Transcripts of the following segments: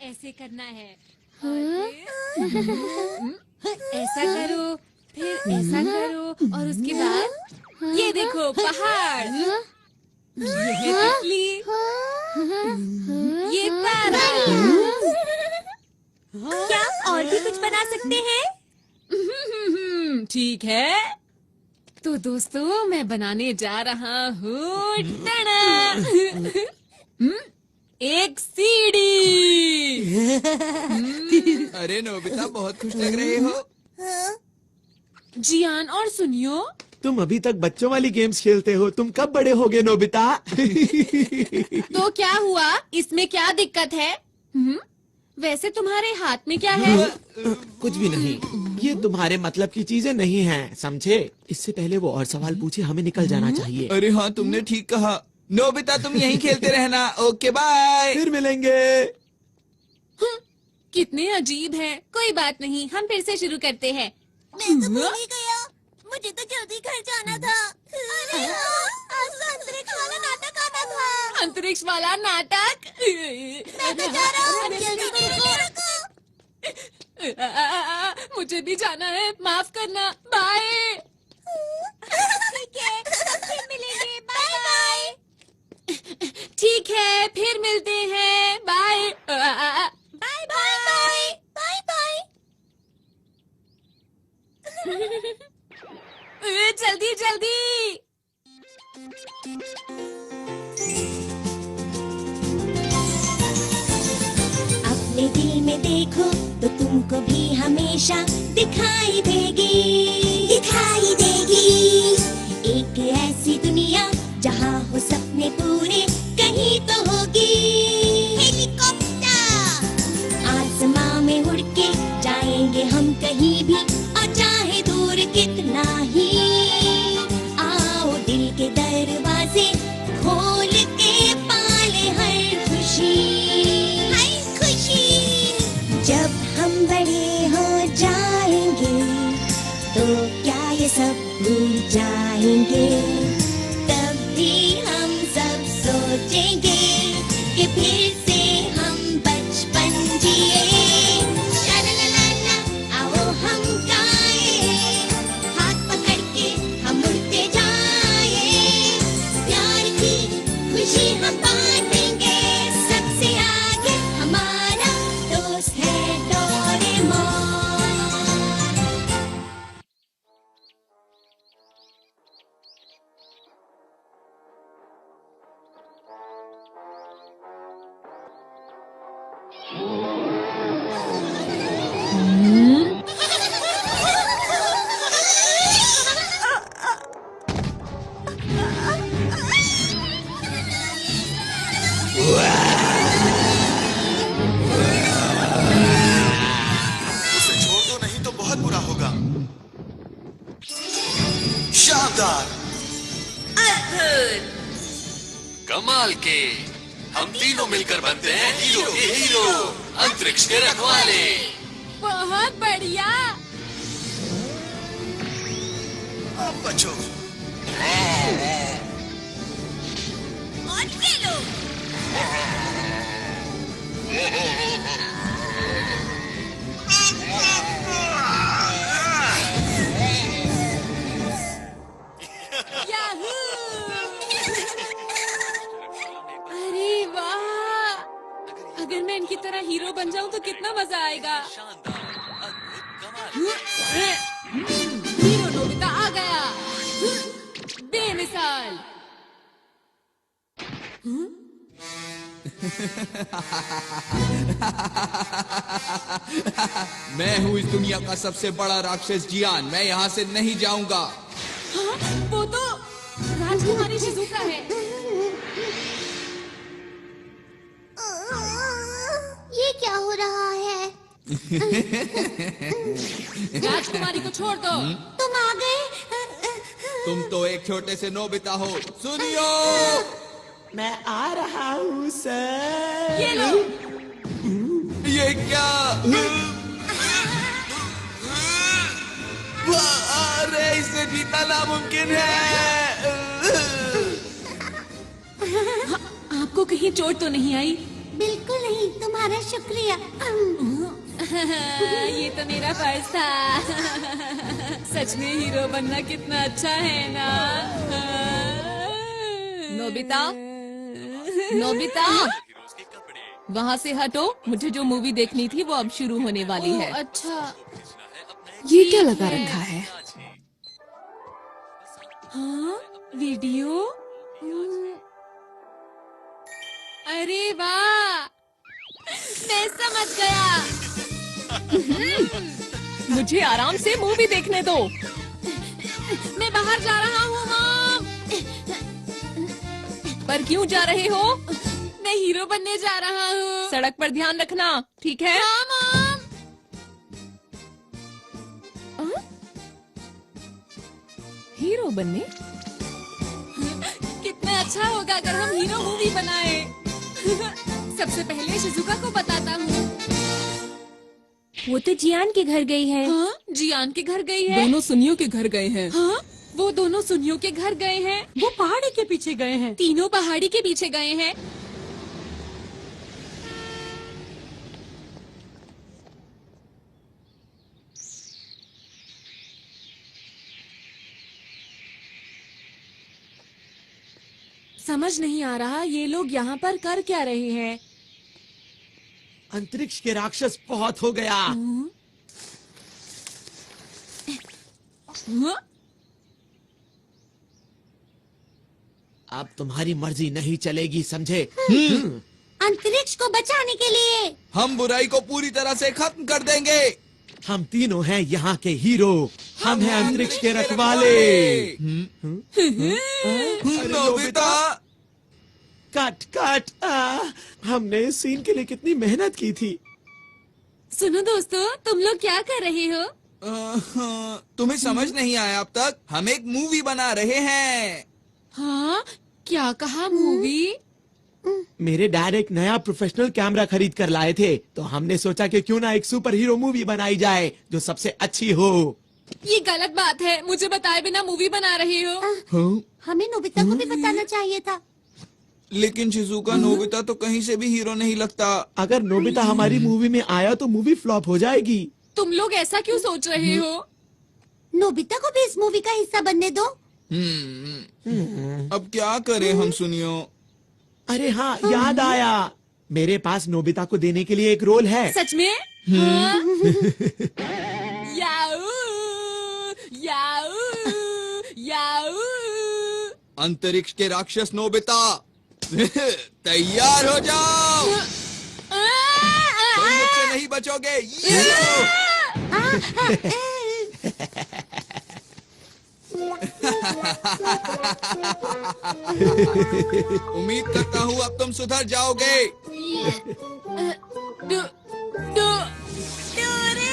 ऐसे करना है। ऐसा करो, फिर ऐसा करो और उसके बाद ये देखो पहाड़, ये है तितली, ये तारा। क्या और भी कुछ बना सकते हैं? ठीक है, तो दोस्तों मैं बनाने जा रहा हूँ एक सीढ़ी। अरे नोबिता, बहुत खुश लग रहे हो। जियान और सुनियो, तुम अभी तक बच्चों वाली गेम्स खेलते हो, तुम कब बड़े होगे नोबिता? तो क्या हुआ, इसमें क्या दिक्कत है? वैसे तुम्हारे हाथ में क्या है? कुछ भी नहीं, ये तुम्हारे मतलब की चीजें नहीं हैं, समझे? इससे पहले वो और सवाल पूछे, हमें निकल जाना चाहिए। अरे हाँ, तुमने ठीक कहा। नोबिता, तुम यहीं खेलते रहना। Okay bye. फिर मिलेंगे। कितने अजीब हैं। कोई बात नहीं, हम फिर से शुरू करते हैं। मैं तो भूल ही गया, मुझे तो जल्दी घर जाना था। अरे आज तो अंतरिक्ष वाला नाटक आना था। अंतरिक्ष वाला नाटक? मैं तो जा रहा हूँ, जल्दी रुको। मुझे भी जाना है, माफ करना। बाय। ठीक है, फिर मिलेंगे। Bye bye. ठीक है, फिर मिलते हैं। Bye. Bye bye bye bye. जल्दी जल्दी। अपने दिल में देखो तो तुमको भी हमेशा दिखाई देगी एक ऐसी दुनिया जहाँ हो सपने पूरे कहीं तो होगी। हेलीकॉप्टर आसमां में उड़ के जाएंगे हम कहीं भी, और चाहे दूर कितना ही। आओ दिल के दरवाजे खोल के पाले हर खुशी। जब हम बड़े हो जाएंगे तो क्या ये सब भूल जाएंगे? तब भी हम सब सोचेंगे कि फिर से हम बचपन जिए। शालालाला, आओ हम गाए, हाथ पकड़ के हम उड़ते जाए। प्यार की खुशी हम बांटेंगे, सबसे आगे हमारा दोस्त है डोरेमोन। उसे छोड़ दो, नहीं तो बहुत बुरा होगा। शानदार, कमाल के। हम तीनों मिलकर बनते हैं हीरो के हीरो, अंतरिक्ष के रखवाले। बहुत बढ़िया। अब बचो। और खेलो। याहू! अरे वाह! अगर मैं इनकी तरह हीरो बन जाऊं तो कितना मजा आएगा। हीरो नोबिता आ गया, बेमिसाल। मैं हूँ इस दुनिया का सबसे बड़ा राक्षस जियान। मैं यहाँ से नहीं जाऊंगा। हाँ, वो तो राजकुमारी शिजुका है। ये क्या हो रहा है? राजकुमारी को छोड़ दो। तुम आ गए? तुम तो एक छोटे से नोबिता हो। सुनियो, मैं आ रहा हूँ सर। ये लो। ये क्या? अरे इसे जीतना नामुमकिन है। आपको कहीं चोट तो नहीं आई? बिल्कुल नहीं, तुम्हारा शुक्रिया। ये तो मेरा फर्ज था। सच में हीरो बनना कितना अच्छा है ना। नोबिता, नोबिता, वहाँ से हटो। मुझे जो मूवी देखनी थी वो अब शुरू होने वाली है। अच्छा, ये क्या लगा रखा है? हाँ, वीडियो। अरे वाह, मैं समझ गया। मुझे आराम से मूवी देखने दो। मैं बाहर जा रहा हूँ मॉम। पर क्यों जा रहे हो? मैं हीरो बनने जा रहा हूँ। सड़क पर ध्यान रखना, ठीक है? हाँ मॉम। हीरो बनने? कितना अच्छा होगा अगर हम हीरो मूवी बनाए। सबसे पहले शिजुका को बताता हूँ। वो तो जियान के घर गई है। हाँ, जियान के घर गई है। दोनों सुनियों के घर गए हैं। हाँ, वो दोनों सुनियों के घर गए हैं। वो पहाड़ी के पीछे गए हैं। तीनों पहाड़ी के पीछे गए हैं। समझ नहीं आ रहा ये लोग यहाँ पर कर क्या रहे हैं। अंतरिक्ष के राक्षस बहुत हो गया। हाँ? अब तुम्हारी मर्जी नहीं चलेगी, समझे? अंतरिक्ष को बचाने के लिए। हम बुराई को पूरी तरह से खत्म कर देंगे। हम तीनों हैं यहाँ के हीरो। हम हैं अंतरिक्ष के रखवाले। Nobita, cut cut. हमने इस सीन के लिए कितनी मेहनत की थी। सुनो दोस्तों, तुम लोग क्या कर रहे हो? तुम्हें समझ नहीं आया अब तक? हम एक मूवी बना रहे हैं। हाँ, क्या कहा मूवी? मेरे डैड एक नया प्रोफेशनल कैमरा खरीद कर लाए थे, तो हमने सोचा कि क्यों ना एक सुपर हीरो मूवी बनाई जाए जो सबसे अच्छी हो। ये गलत बात है, मुझे बताए बिना मूवी बना रहे हो। हाँ? हमें नोबिता को भी बताना चाहिए था। लेकिन शिजुका, नोबिता तो कहीं से भी हीरो नहीं लगता। अगर नोबिता हमारी मूवी में आया तो मूवी फ्लॉप हो जाएगी। तुम लोग ऐसा क्यों सोच रहे हो? नोबिता को भी इस मूवी का हिस्सा बनने दो। अब क्या करें हम सुनियो? अरे हाँ, याद आया। मेरे पास नोबिता को देने के लिए एक रोल है। सच में? हाँ? याऊ, याऊ, याऊ। अंतरिक्ष के राक्षस नोबिता, तैयार हो जाओ। तुम मुझसे नहीं बचोगे। ये लो। उम्मीद करता हूँ अब तुम सुधर जाओगे। डोरेमोन!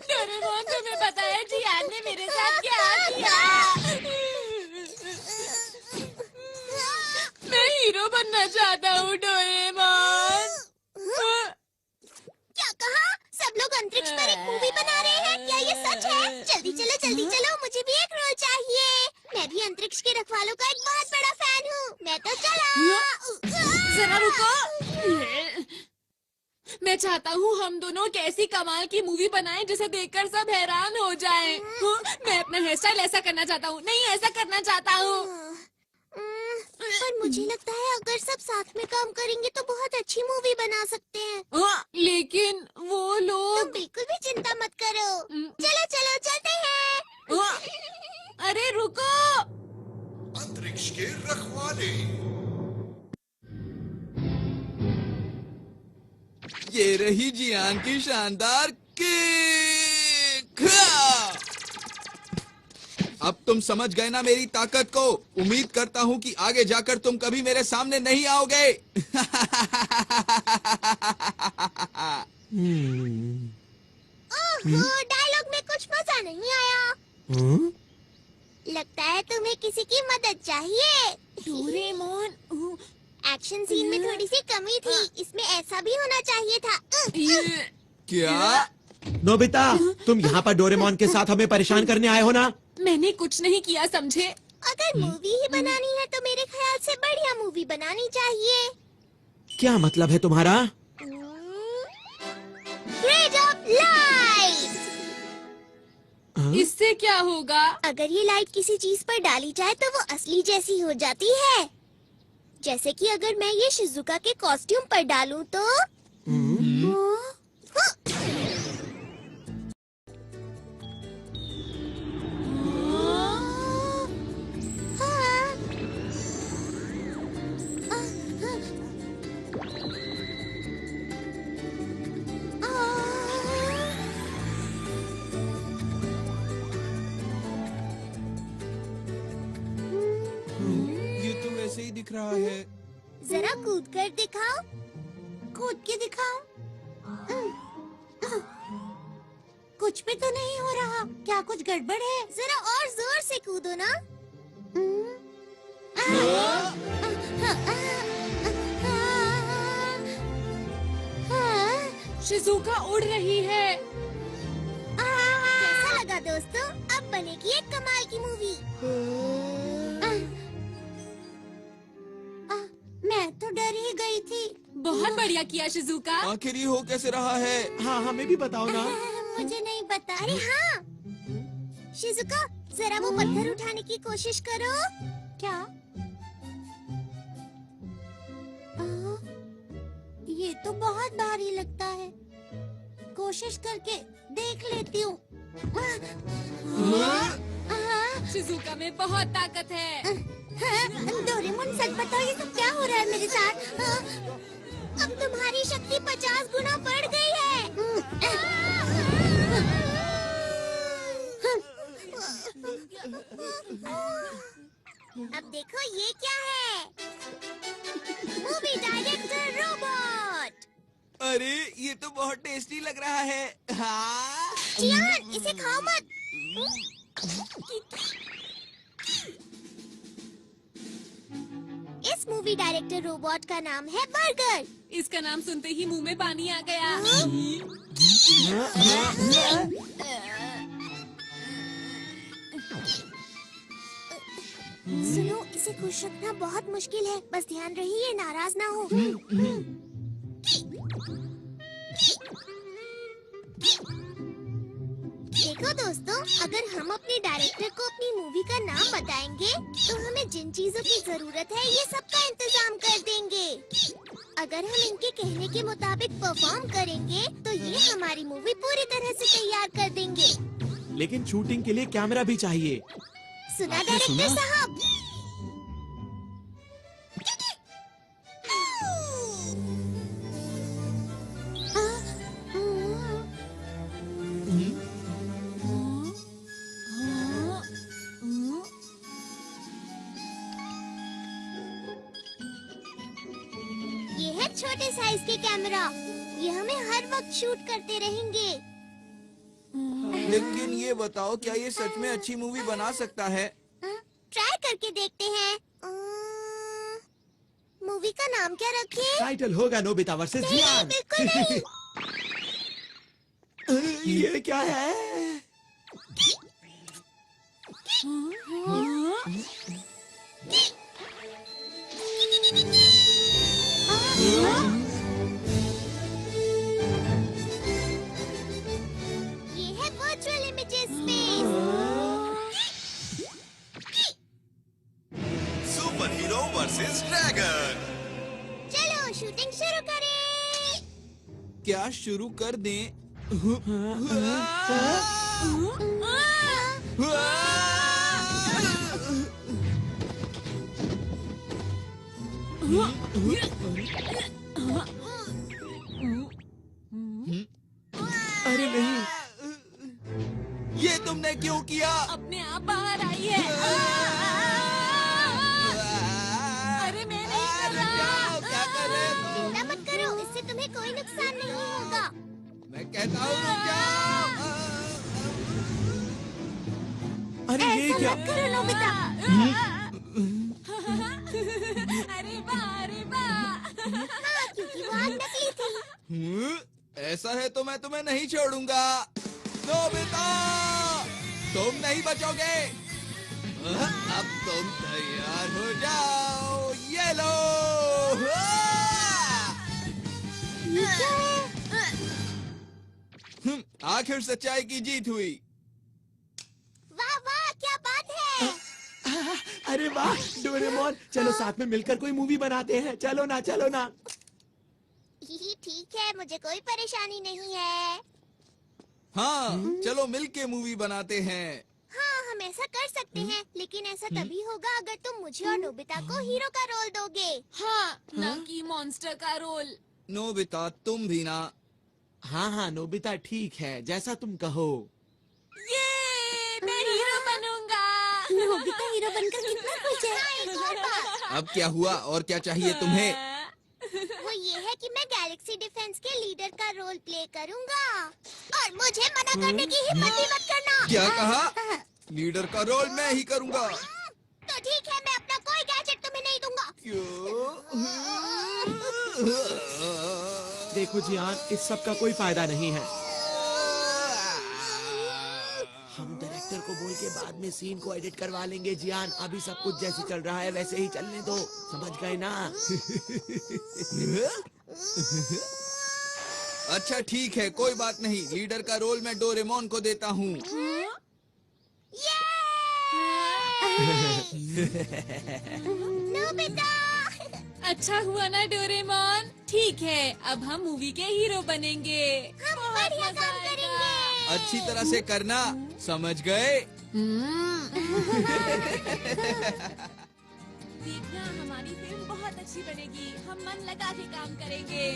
डोरेमोन, तुम्हें पता है जियान ने मेरे साथ क्या किया? मैं हीरो बनना चाहता हूँ डोरेमोन। क्या कहा? सब लोग अंतरिक्ष पर एक मूवी बना रहे हैं? क्या ये सच है? जल्दी चलो, मुझे भी एक रोल चाहिए। मैं भी अंतरिक्ष के रखवालों का एक बहुत बड़ा फैन हूँ। मैं तो चला। जरा रुको। मैं चाहता हूँ हम दोनों एक ऐसी कमाल की मूवी बनाएं जिसे देखकर सब हैरान हो जाएं। मैं अपना हेयर स्टाइल ऐसा करना चाहता हूँ। नहीं, ऐसा करना चाहता हूँ। पर मुझे लगता है अगर सब साथ में काम करेंगे तो बहुत अच्छी मूवी बना सकते हैं। लेकिन वो तुम लोग। बिल्कुल भी चिंता मत करो। चलो चलते हैं। अरे रुको। अंतरिक्ष के रखवाले। ये रही जियान की शानदार किक। अब तुम समझ गए ना मेरी ताकत को। उम्मीद करता हूँ कि आगे जाकर तुम कभी मेरे सामने नहीं आओगे। डायलॉग में कुछ मजा नहीं आया। लगता है तुम्हें किसी की मदद चाहिए। डोरेमोन, एक्शन सीन में थोड़ी सी कमी थी। इसमें ऐसा भी होना चाहिए था। क्या? नोबिता, तुम यहाँ पर डोरेमोन के साथ हमें परेशान करने आए हो ना? मैंने कुछ नहीं किया, समझे? अगर मूवी ही बनानी है तो मेरे ख्याल से बढ़िया मूवी बनानी चाहिए। क्या मतलब है तुम्हारा? Grade of light. इससे क्या होगा? अगर ये लाइट किसी चीज पर डाली जाए तो वो असली जैसी हो जाती है। जैसे कि अगर मैं ये शिजुका के कॉस्ट्यूम पर डालूं तो ये तो वैसे ही दिख रहा है। जरा कूद कर दिखाओ। कूद के दिखाओ। कुछ भी तो नहीं हो रहा। क्या कुछ गड़बड़ है? जरा और जोर से कूदो ना। शिजुका उड़ रही है। कैसा लगा दोस्तों? अब बनेगी एक कमाल की मूवी। मैं तो डर ही गई थी। बहुत बढ़िया किया शिजुका। आखिर ये हो कैसे रहा है? हाँ, हमें भी बताओ ना। मुझे नहीं पता। अरे हाँ, शिजुका जरा वो पत्थर उठाने की कोशिश करो। क्या? ये तो बहुत भारी लगता है। कोशिश करके देख लेती हूँ। शिजुका में बहुत ताकत है। डोरेमोन, सच बताओ ये सब क्या हो रहा है मेरे साथ? अब तुम्हारी शक्ति 50 गुना बढ़ गई है। अब देखो ये क्या है? Movie director robot. अरे ये तो बहुत टेस्टी लग रहा है। हाँ। चियान, इसे खाओ मत। इस मूवी डायरेक्टर रोबोट का नाम है बर्गर। इसका नाम सुनते ही मुंह में पानी आ गया। सुनो, इसे खुश रखना बहुत मुश्किल है। बस ध्यान रहिए, नाराज ना हो। देखो दोस्तों, अगर हम अपने डायरेक्टर को अपनी मूवी का नाम बताएंगे तो हमें जिन चीजों की जरूरत है ये सब का इंतजाम कर देंगे। अगर हम इनके कहने के मुताबिक परफॉर्म करेंगे तो ये हमारी मूवी पूरी तरह से तैयार कर देंगे। लेकिन शूटिंग के लिए कैमरा भी चाहिए। सुना डायरेक्टर साहब? ये है छोटे साइज के कैमरा। ये हमें हर वक्त शूट करते रहेंगे। लेकिन ये बताओ, क्या ये सच में अच्छी मूवी बना सकता है? ट्राई करके देखते हैं। मूवी का नाम क्या रखें? टाइटल होगा नोबिता वर्सेस नहीं, जियान। बिल्कुल नहीं। ये क्या है? ये है virtual images space. Super hero versus dragon. चलो शूटिंग शुरू करें। क्या शुरू कर दें? अरे नहीं, ये तुमने क्यों किया? अपने आप बाहर आई है। अरे मैं नहीं कर रहा। क्या कर रहे हो? चिंता मत करो, इससे तुम्हें कोई नुकसान नहीं होगा। मैं कहता हूँ रुक जाओ। अरे ये क्या? मत करो नोबिता। अरे वाह, अरे वाह। हाँ, क्योंकि वो आग नकली थी। ऐसा है तो मैं तुम्हें नहीं छोड़ूंगा। नोबिता, तुम नहीं बचोगे। अब तुम तैयार हो जाओ। ये लो। आखिर सच्चाई की जीत हुई। वाह वाह, क्या बात है। अरे वाह डोरेमोन, चलो साथ में मिलकर कोई मूवी बनाते हैं। चलो ना, चलो ना। ठीक है, मुझे कोई परेशानी नहीं है। हाँ, चलो मिलके मूवी बनाते हैं। हाँ, हम ऐसा कर सकते हैं, लेकिन ऐसा तभी होगा अगर तुम मुझे और नोबिता को हीरो का रोल दोगे। हाँ, ना कि मॉन्स्टर का रोल। नोबिता, तुम भी ना। हाँ हाँ नोबिता, ठीक है, जैसा तुम कहो। ये मैं हीरो बनूंगा। नोबिता हीरो बनकर कितना खुश है। अब क्या हुआ और क्या चाहिए तुम्हें? वो ये है कि मैं गैलेक्सी डिफेंस के लीडर का रोल प्ले करूंगा और मुझे मना करने की हिम्मत भी मत करना। क्या कहा? लीडर का रोल मैं ही करूंगा। तो ठीक है, मैं अपना कोई गैजेट तुम्हें नहीं दूंगा। क्यों? देखो जियान, इस सब का कोई फायदा नहीं है। हम डायरेक्टर को बोल के बाद में सीन को एडिट करवा लेंगे जियान। अभी सब कुछ जैसे चल रहा है वैसे ही चलने दो, समझ गए ना? अच्छा ठीक है, कोई बात नहीं। लीडर का रोल मैं डोरेमोन को देता हूँ। नोबिता, अच्छा हुआ ना डोरेमोन। ठीक है, अब हम मूवी के हीरो बनेंगे। हम बढ़िया काम करेंगे। अच्छी तरह से करना, समझ गए? देखना, हमारी फिल्म बहुत अच्छी बनेगी। हम मन लगा के काम करेंगे।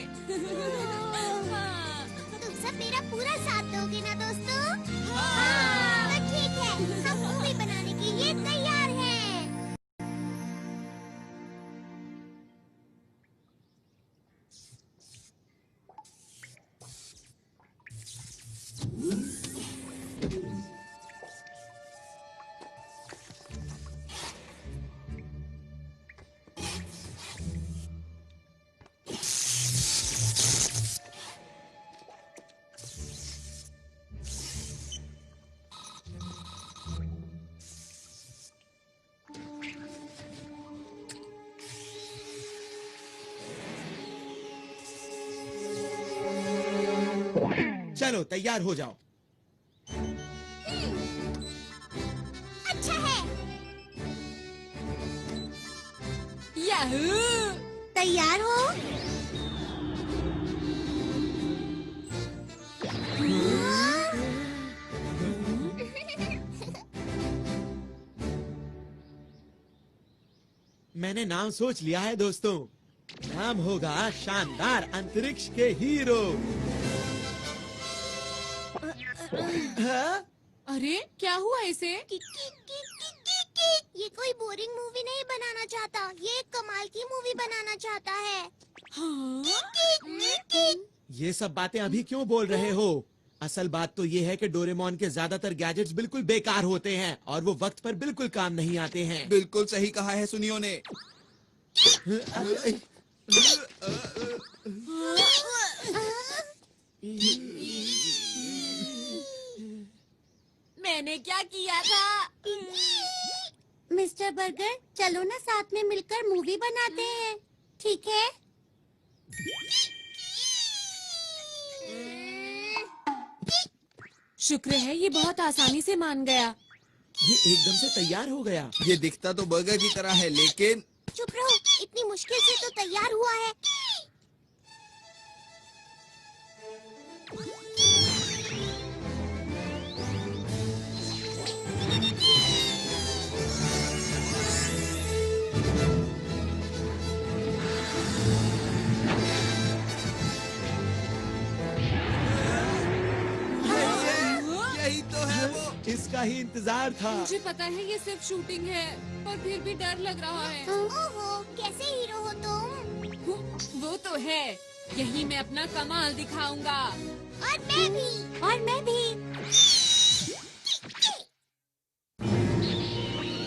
हाँ। तुम सब मेरा पूरा साथ दोगे ना दोस्तों? हाँ। तो ठीक है, हम मूवी बनाने के लिए तैयार हैं। चलो तैयार हो जाओ। अच्छा है। याहू! तैयार हो? मैंने नाम सोच लिया है दोस्तों। नाम होगा शानदार अंतरिक्ष के हीरो। हाँ? अरे क्या हुआ इसे? ये कोई बोरिंग मूवी नहीं बनाना चाहता, ये एक कमाल की मूवी बनाना चाहता है। हाँ? ये सब बातें अभी क्यों बोल रहे हो? असल बात तो ये है कि डोरेमोन के ज्यादातर गैजेट्स बिल्कुल बेकार होते हैं और वो वक्त पर बिल्कुल काम नहीं आते हैं। बिल्कुल सही कहा है सुनियो ने। मैंने क्या किया था? मिस्टर बर्गर, चलो ना साथ में मिलकर मूवी बनाते हैं, ठीक है? शुक्र है ये बहुत आसानी से मान गया। ये एकदम से तैयार हो गया। ये दिखता तो बर्गर की तरह है, लेकिन चुप रहो, इतनी मुश्किल से तो तैयार हुआ है। यही तो है वो। इसका ही इंतजार था। मुझे पता है ये सिर्फ शूटिंग है, पर फिर भी डर लग रहा है। ओहो, कैसे हीरो हो तुम? वो तो है, यही मैं अपना कमाल दिखाऊंगा। और मैं भी। और मैं भी।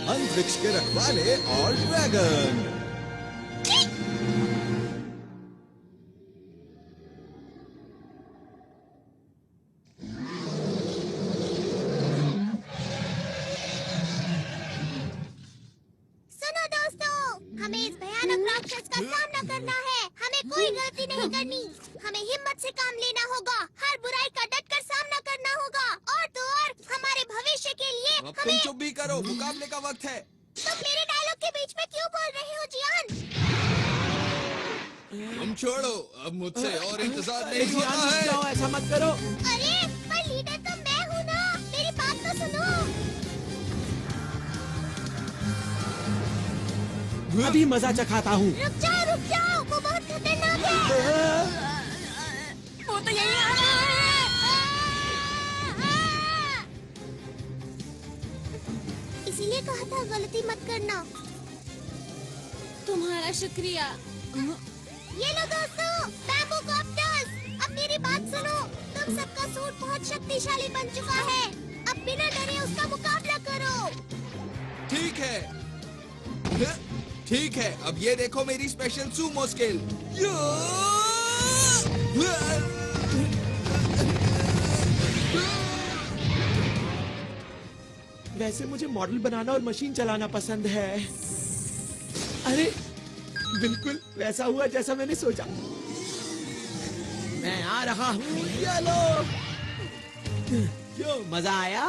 अंतरिक्ष के रखवाले और ड्रैगन। अब तुम चुप भी करो, मुकाबले का वक्त है। तुम मेरे डायलॉग के बीच में क्यों बोल रहे हो जियान? तुम छोड़ो, अब मुझसे और इंतजार नहीं जियान, होता रुक है। जाओ, ऐसा मत करो। अरे पर लीडर तो मैं हूँ ना, मेरी बात तो सुनो। अभी मजा चखाता हूँ। रुक जाओ, वो बहुत खतरनाक है। वो तो यही आ रहा है। इसीलिए कहा था गलती मत करना। तुम्हारा शुक्रिया। ये लो दोस्तों, बैम्बू कॉप्टर्स। अब मेरी बात सुनो, तुम सबका सूट बहुत शक्तिशाली बन चुका है। अब बिना डरे उसका मुकाबला करो। ठीक है, ठीक है। अब ये देखो मेरी स्पेशल सूमो स्किल। वैसे मुझे मॉडल बनाना और मशीन चलाना पसंद है। अरे बिल्कुल वैसा हुआ जैसा मैंने सोचा। मैं आ रहा हूँ, ये लो। क्यों, मजा आया?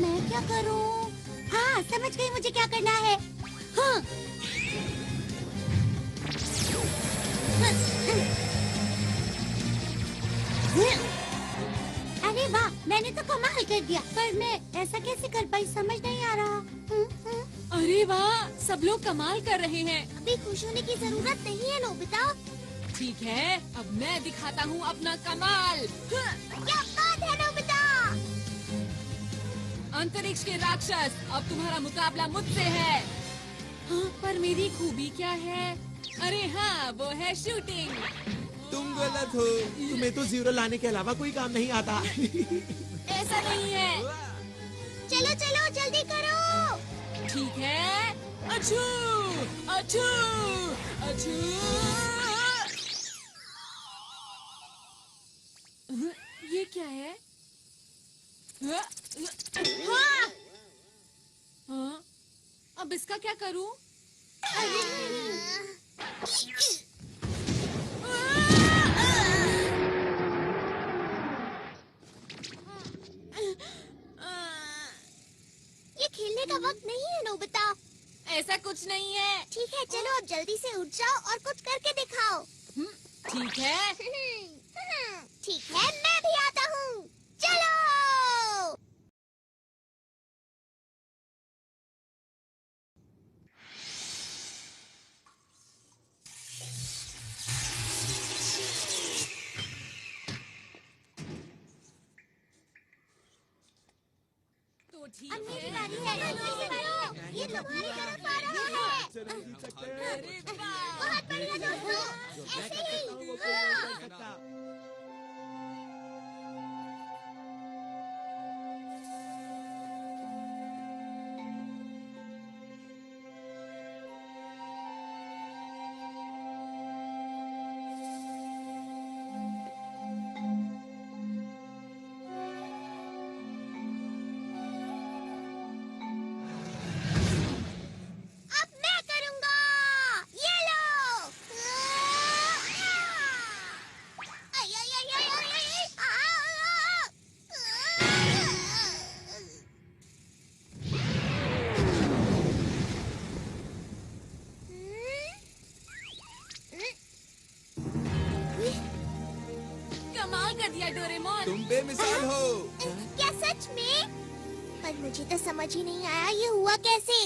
मैं क्या करूं? हाँ, समझ गई मुझे क्या करना है। हाँ। अरे वाह, मैंने तो कमाल कर दिया। पर मैं ऐसा कैसे कर पाई, समझ नहीं आ रहा। अरे वाह, सब लोग कमाल कर रहे हैं। अभी खुश होने की जरूरत नहीं है नोबिता। ठीक है, अब मैं दिखाता हूँ अपना कमाल। क्या बात है नोबिता? अंतरिक्ष के राक्षस, अब तुम्हारा मुकाबला मुझसे है। हाँ, पर मेरी खूबी क्या है? अरे हाँ, वो है शूटिंग। तुम गलत हो। तुम्हें तो जीरो लाने के अलावा कोई काम नहीं आता। ऐसा नहीं है। चलो चलो जल्दी करो। ठीक है, अछू अछू अछू। ये क्या है? हाँ, अब इसका क्या करूं? ये खेलने का वक्त नहीं है नोबिता। ऐसा कुछ नहीं है। ठीक है, चलो अब जल्दी से उठ जाओ और कुछ करके दिखाओ। ठीक है। ठीक है, मैं भी आता हूँ। चलो। तो ठीक अब मेरी है। बारी है। जल्दी से करो। ये तुम्हारी तरफ आ रहा है। अरे वाह। बहुत बढ़िया दोस्तों, ऐसे ही। हाँ। अब मैं करूंगा। ये लो। आई, आई, आई, आई, आई, आई, कमाल कर दिया डोरेमोन। तुम बेमिसाल हो। क्या सच में? पर मुझे तो समझ ही नहीं आया ये हुआ कैसे।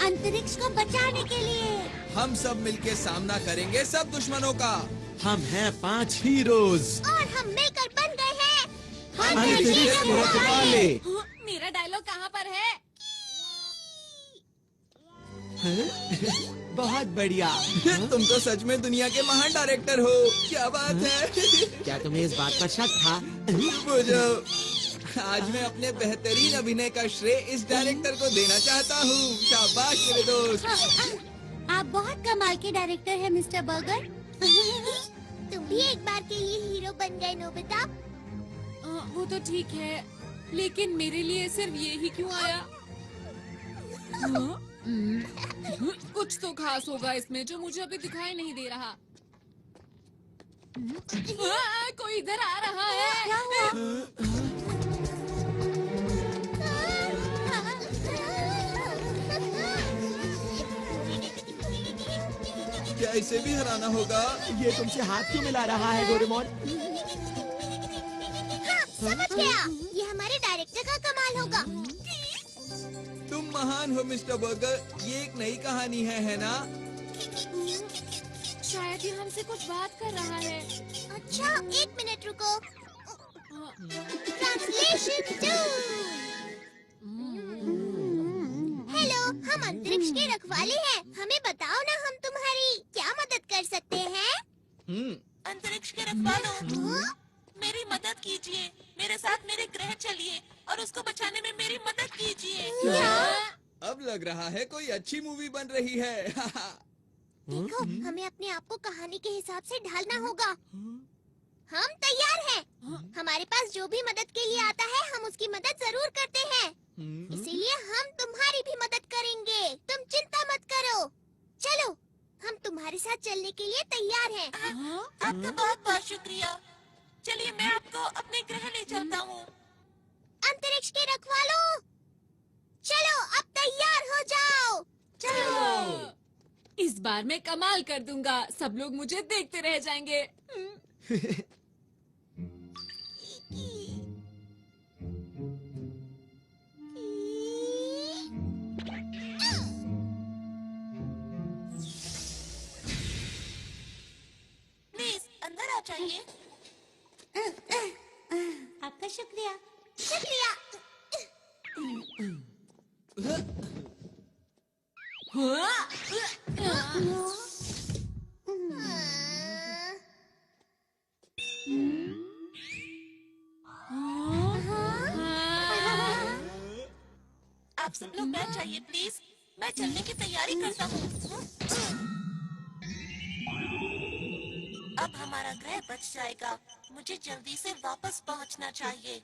अंतरिक्ष को बचाने के लिए। हम सब मिलके सामना करेंगे सब दुश्मनों का। हम हैं 5 हीरोज। और हम मिलकर बन गए हैं अंतरिक्ष के रखवाले। हाँ, मेरा डायलॉग कहाँ पर है? बहुत बढ़िया। तुम तो सच में दुनिया के महान डायरेक्टर हो। क्या बात है। क्या तुम्हें इस बात पर शक था? बुझो, आज मैं अपने बेहतरीन अभिनय का श्रेय इस डायरेक्टर को देना चाहता हूँ। शाबाश मेरे दोस्त। आप बहुत कमाल के डायरेक्टर हैं मिस्टर बर्गर। तुम भी एक बार के लिए हीरो बन गए नोबिता। वो तो ठीक है, लेकिन मेरे लिए सिर्फ ये ही क्यों आया? हाँ? कुछ तो खास होगा इसमें जो मुझे अभी दिखाई नहीं दे रहा। कोई इधर आ रहा है। क्या इसे भी हराना होगा? ये तुमसे हाथ क्यों मिला रहा है डोरेमोन? समझ गया, ये हमारे डायरेक्टर का कमाल होगा। तुम महान हो मिस्टर बर्गर। ये एक नई कहानी है ना? शायद ये हमसे कुछ बात कर रहा है। अच्छा, 1 मिनट रुको। ट्रांसलेशन 2। हेलो, हम अंतरिक्ष के रखवाले हैं। हमें बताओ ना, हम तुम्हारी क्या मदद कर सकते हैं? अंतरिक्ष के रखवालों, मेरी मदद कीजिए। मेरे साथ मेरे ग्रह चलिए और उसको बचाने में मेरी मदद कीजिए। अब लग रहा है कोई अच्छी मूवी बन रही है। देखो, हमें अपने आप को कहानी के हिसाब से ढालना होगा। हम तैयार हैं। हमारे पास जो भी मदद के लिए आता है, हम उसकी मदद जरूर करते हैं। इसीलिए हम तुम्हारी भी मदद करेंगे। तुम चिंता मत करो। चलो, हम तुम्हारे साथ चलने के लिए तैयार हैं। आपका बहुत बहुत शुक्रिया। चलिए, मैं आपको अपने ग्रह ले चलता हूँ। अंतरिक्ष के रखवालों, चलो अब तैयार हो जाओ। चलो, इस बार मैं कमाल कर दूंगा। सब लोग मुझे देखते रह जाएंगे। प्लीज अंदर आ जाइए। आपका शुक्रिया। शुक्रिया। आप सब लोग बैठ जाइए प्लीज। मैं चलने की तैयारी करता हूँ। अब हमारा ग्रह बच जाएगा। मुझे जल्दी से वापस पहुँचना चाहिए।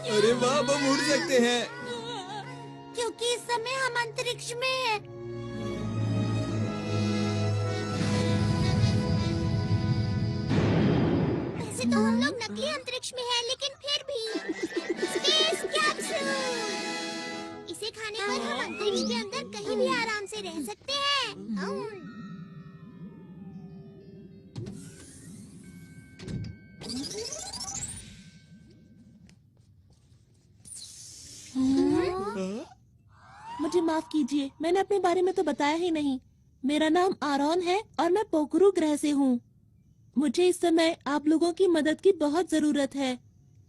अरे वाह, अब हम उड़ सकते हैं। क्योंकि इस समय हम अंतरिक्ष में हैं। वैसे तो हम लोग नकली अंतरिक्ष में हैं, लेकिन फिर भी स्पेस कैप्सूल। इसे खाने पर हम अंतरिक्ष के अंदर कहीं भी आराम से रह सकते हैं। मुझे माफ कीजिए, मैंने अपने बारे में तो बताया ही नहीं। मेरा नाम आरोन है और मैं पोखरू ग्रह से हूँ। मुझे इस समय आप लोगों की मदद की बहुत जरूरत है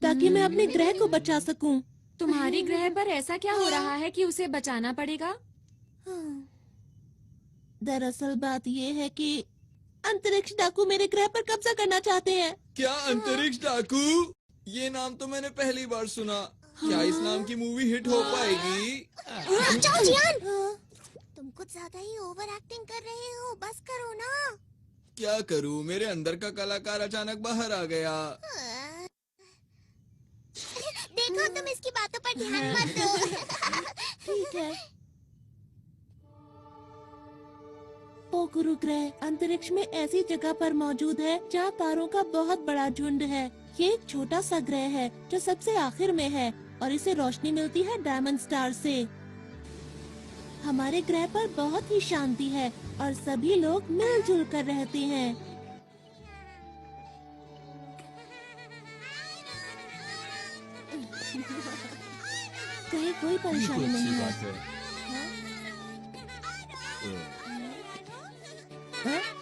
ताकि मैं अपने ग्रह को बचा सकूं। तुम्हारी ग्रह पर ऐसा क्या हो रहा है कि उसे बचाना पड़ेगा? दरअसल बात ये है कि अंतरिक्ष डाकू मेरे ग्रह पर कब्जा करना चाहते हैं। क्या अंतरिक्ष डाकू? ये नाम तो मैंने पहली बार सुना। क्या इस नाम की मूवी हिट हो पाएगी? जाओ जियान, तुम कुछ ज्यादा ही ओवर एक्टिंग कर रहे हो। बस करो ना। क्या करूं, मेरे अंदर का कलाकार अचानक बाहर आ गया। देखो, तुम इसकी बातों पर ध्यान मत दो। ठीक है। पोखरू ग्रह अंतरिक्ष में ऐसी जगह पर मौजूद है जहाँ तारों का बहुत बड़ा झुंड है। ये एक छोटा सा ग्रह है जो सबसे आखिर में है और इसे रोशनी मिलती है डायमंड स्टार से। हमारे ग्रह पर बहुत ही शांति है और सभी लोग मिलजुल कर रहते हैं। कहीं कोई परेशानी नहीं है।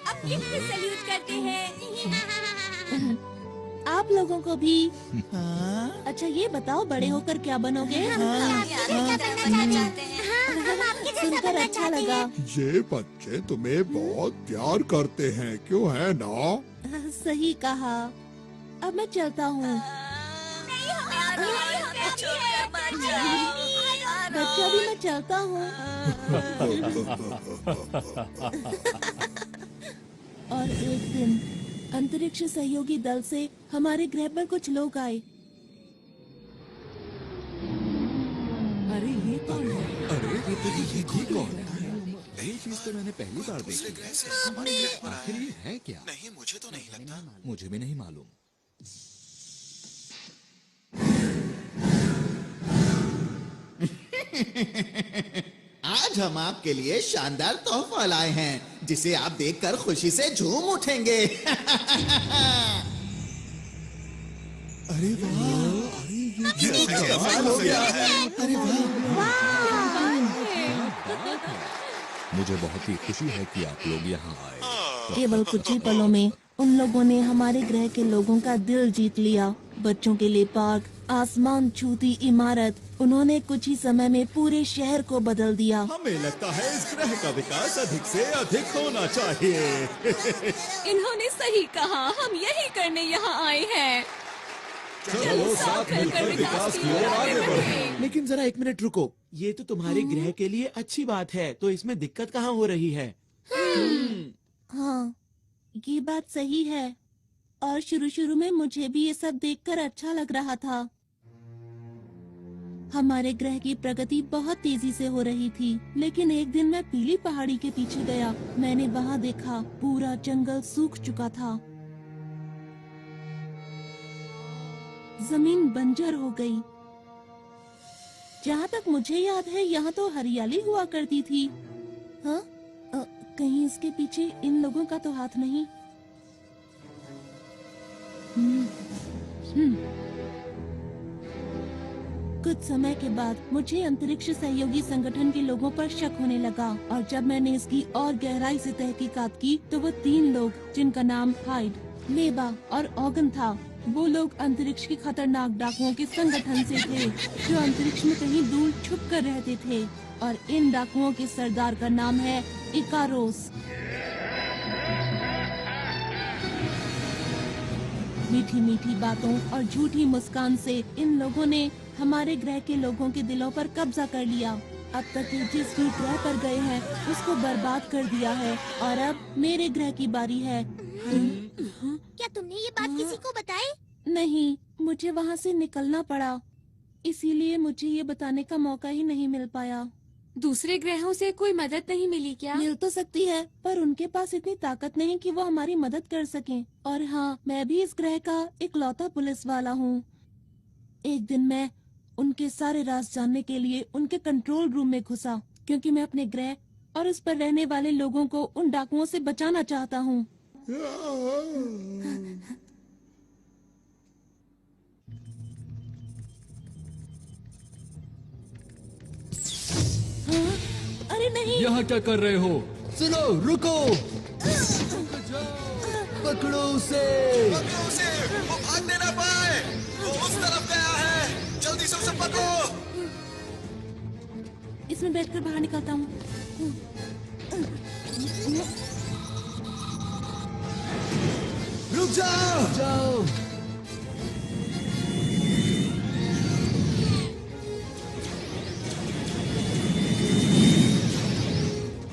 अब किससे सल्यूट करते हैं? आप लोगों को भी। अच्छा, ये बताओ, बड़े होकर क्या बनोगे? हम आपके सुनकर अच्छा लगा। ये बच्चे तुम्हें बहुत प्यार करते हैं, क्यों है ना? सही कहा। अब मैं चलता हूँ। बच्चा भी मैं चलता हूँ। और एक दिन अंतरिक्ष सहयोगी दल से हमारे ग्रह पर कुछ लोग आए। अरे ये कौन है? अरे ये कौन है? ये चीज तो मैंने पहली बार देखी। आखिर ये है क्या? नहीं, मुझे तो नहीं लगता। मुझे भी नहीं मालूम। आज हम आपके लिए शानदार तोहफा लाए हैं, जिसे आप देखकर खुशी से झूम उठेंगे। अरे वाह! अरे ये कमाल हो गया है। अरे वाह! मुझे बहुत ही खुशी है कि आप लोग यहाँ आए। केवल कुछ ही पलों में उन लोगों ने हमारे ग्रह के लोगों का दिल जीत लिया। बच्चों के लिए पार्क, आसमान छूती इमारत, उन्होंने कुछ ही समय में पूरे शहर को बदल दिया। हमें लगता है इस ग्रह का विकास अधिक से अधिक होना चाहिए। इन्होंने सही कहा, हम यही करने यहाँ आए हैं। चलो साथ मिलकर विकास की ओर आगे बढ़ें। लेकिन जरा एक मिनट रुको, ये तो तुम्हारे ग्रह के लिए अच्छी बात है, तो इसमें दिक्कत कहाँ हो रही है? हाँ, ये बात सही है। और शुरू में मुझे भी ये सब देखकर अच्छा लग रहा था। हमारे ग्रह की प्रगति बहुत तेजी से हो रही थी, लेकिन एक दिन मैं पीली पहाड़ी के पीछे गया। मैंने वहाँ देखा पूरा जंगल सूख चुका था। जमीन बंजर हो गई। जहाँ तक मुझे याद है, यहाँ तो हरियाली हुआ करती थी। हाँ? कहीं इसके पीछे इन लोगों का तो हाथ नहीं? कुछ समय के बाद मुझे अंतरिक्ष सहयोगी संगठन के लोगों पर शक होने लगा, और जब मैंने इसकी और गहराई से तहकीकात की तो वो 3 लोग, जिनका नाम हाइड, मेबा और ऑगन था, वो लोग अंतरिक्ष के खतरनाक डाकुओं के संगठन से थे, जो अंतरिक्ष में कहीं दूर छुप कर रहते थे। और इन डाकुओं के सरदार का नाम है इकारोस। मीठी मीठी बातों और झूठी मुस्कान से इन लोगों ने हमारे ग्रह के लोगों के दिलों पर कब्जा कर लिया। अब तक ये जिस भी ग्रह पर गए हैं उसको बर्बाद कर दिया है, और अब मेरे ग्रह की बारी है। क्या तुमने ये बात किसी को बताई? नहीं, मुझे वहाँ से निकलना पड़ा, इसीलिए मुझे ये बताने का मौका ही नहीं मिल पाया। दूसरे ग्रहों से कोई मदद नहीं मिली क्या? मिल तो सकती है, पर उनके पास इतनी ताकत नहीं कि वो हमारी मदद कर सकें। और हाँ, मैं भी इस ग्रह का इकलौता पुलिस वाला हूँ। एक दिन मैं उनके सारे राज जानने के लिए उनके कंट्रोल रूम में घुसा, क्योंकि मैं अपने ग्रह और उस पर रहने वाले लोगों को उन डाकुओं से बचाना चाहता हूँ। हाँ? अरे नहीं! यहाँ क्या कर रहे हो? सुनो, रुको! पकड़ो उसे! पकड़ो उसे! वो भागने ना पाए! वो उस तरफ गया है! जल्दी से उसे पकड़ो! इसमें बैठकर बाहर निकलता हूँ। रुक जाओ! जाओ!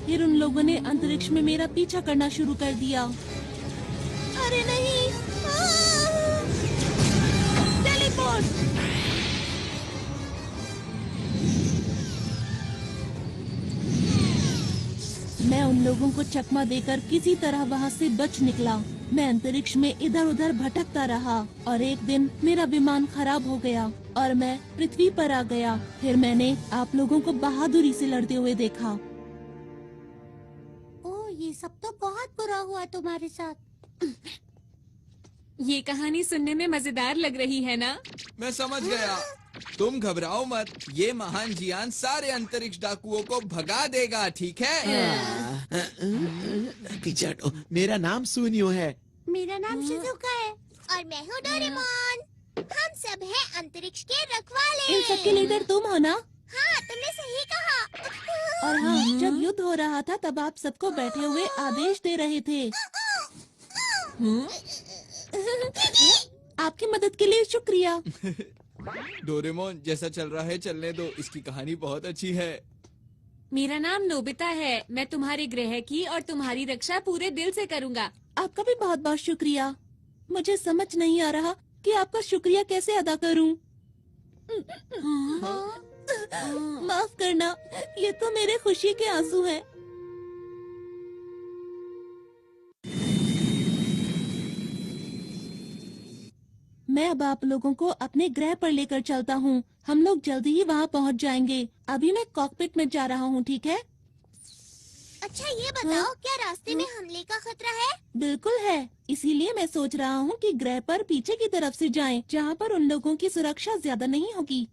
फिर उन लोगों ने अंतरिक्ष में मेरा पीछा करना शुरू कर दिया। अरे नहीं! टेलीपोर्ट! मैं उन लोगों को चकमा देकर किसी तरह वहाँ से बच निकला। मैं अंतरिक्ष में इधर उधर भटकता रहा, और एक दिन मेरा विमान खराब हो गया और मैं पृथ्वी पर आ गया। फिर मैंने आप लोगों को बहादुरी से लड़ते हुए देखा। ये सब तो बहुत बुरा हुआ तुम्हारे साथ। ये कहानी सुनने में मजेदार लग रही है ना? मैं समझ गया। तुम घबराओ मत, ये महान जियान सारे अंतरिक्ष डाकुओं को भगा देगा, ठीक है? पीछे हटो। मेरा नाम सुनियो है। मेरा नाम शिजुका है और मैं हूँ डोरेमोन। हम सब हैं अंतरिक्ष के रखवाले। इन सबके लीडर तुम हो ना? हाँ, तुमने सही कहा। और हाँ, जब युद्ध हो रहा था तब आप सबको बैठे हुए आदेश दे रहे थे। आपकी मदद के लिए शुक्रिया। डोरेमोन, जैसा चल रहा है चलने दो, इसकी कहानी बहुत अच्छी है। मेरा नाम नोबिता है। मैं तुम्हारे ग्रह की और तुम्हारी रक्षा पूरे दिल से करूँगा। आपका भी बहुत बहुत शुक्रिया। मुझे समझ नहीं आ रहा कि आपका शुक्रिया कैसे अदा करूं। माफ करना, ये तो मेरे खुशी के आंसू हैं। मैं अब आप लोगों को अपने ग्रह पर लेकर चलता हूँ। हम लोग जल्दी ही वहाँ पहुँच जाएंगे। अभी मैं कॉकपिट में जा रहा हूँ, ठीक है? अच्छा, ये बताओ, क्या रास्ते में हमले का खतरा है? बिल्कुल है। इसीलिए मैं सोच रहा हूँ कि ग्रह पर पीछे की तरफ से जाएं, जहाँ पर उन लोगों की सुरक्षा ज्यादा नहीं होगी।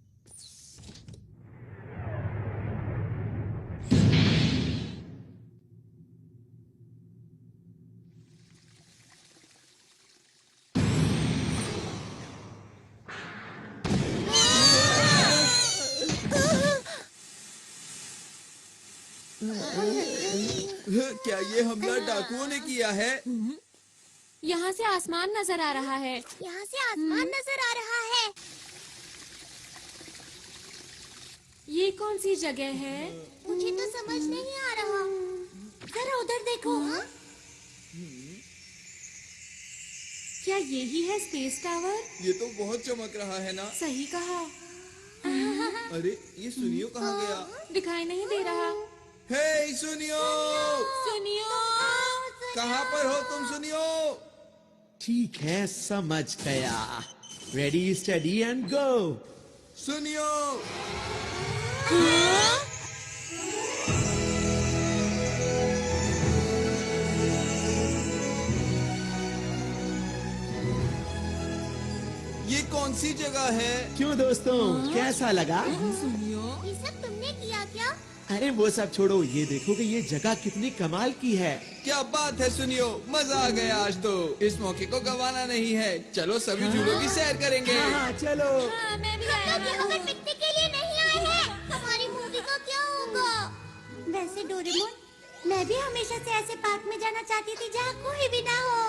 क्या ये हमला डाकुओं ने किया है? यहाँ से आसमान नजर आ रहा है। यहाँ से आसमान नजर आ रहा है। ये कौन सी जगह है? मुझे तो समझ नहीं आ रहा। जरा उधर देखो। क्या यही है स्पेस टावर? ये तो बहुत चमक रहा है ना। सही कहा। अरे ये सुनियो कहाँ गया? दिखाई नहीं दे रहा। हे सुनियो, सुनियो, कहाँ पर हो तुम सुनियो? ठीक है, समझ गया। Ready, study and go. सुनियो, ये कौन सी जगह है? क्यों दोस्तों, कैसा लगा? ये सब तुमने किया क्या? अरे वो सब छोड़ो, ये देखो कि ये जगह कितनी कमाल की है। क्या बात है सुनियो, मजा आ गया आज तो। इस मौके को गंवाना नहीं है। चलो सभी झूलों की सैर करेंगे। हाँ, चलो। हाँ, मैं भी आया हम यहाँ पर पिकनिक के लिए नहीं आए हैं। हमारी मूवी का क्या होगा? वैसे डोरेमोन, मैं भी हमेशा से ऐसे पार्क में जाना चाहती थी जहाँ कोई भी ना हो।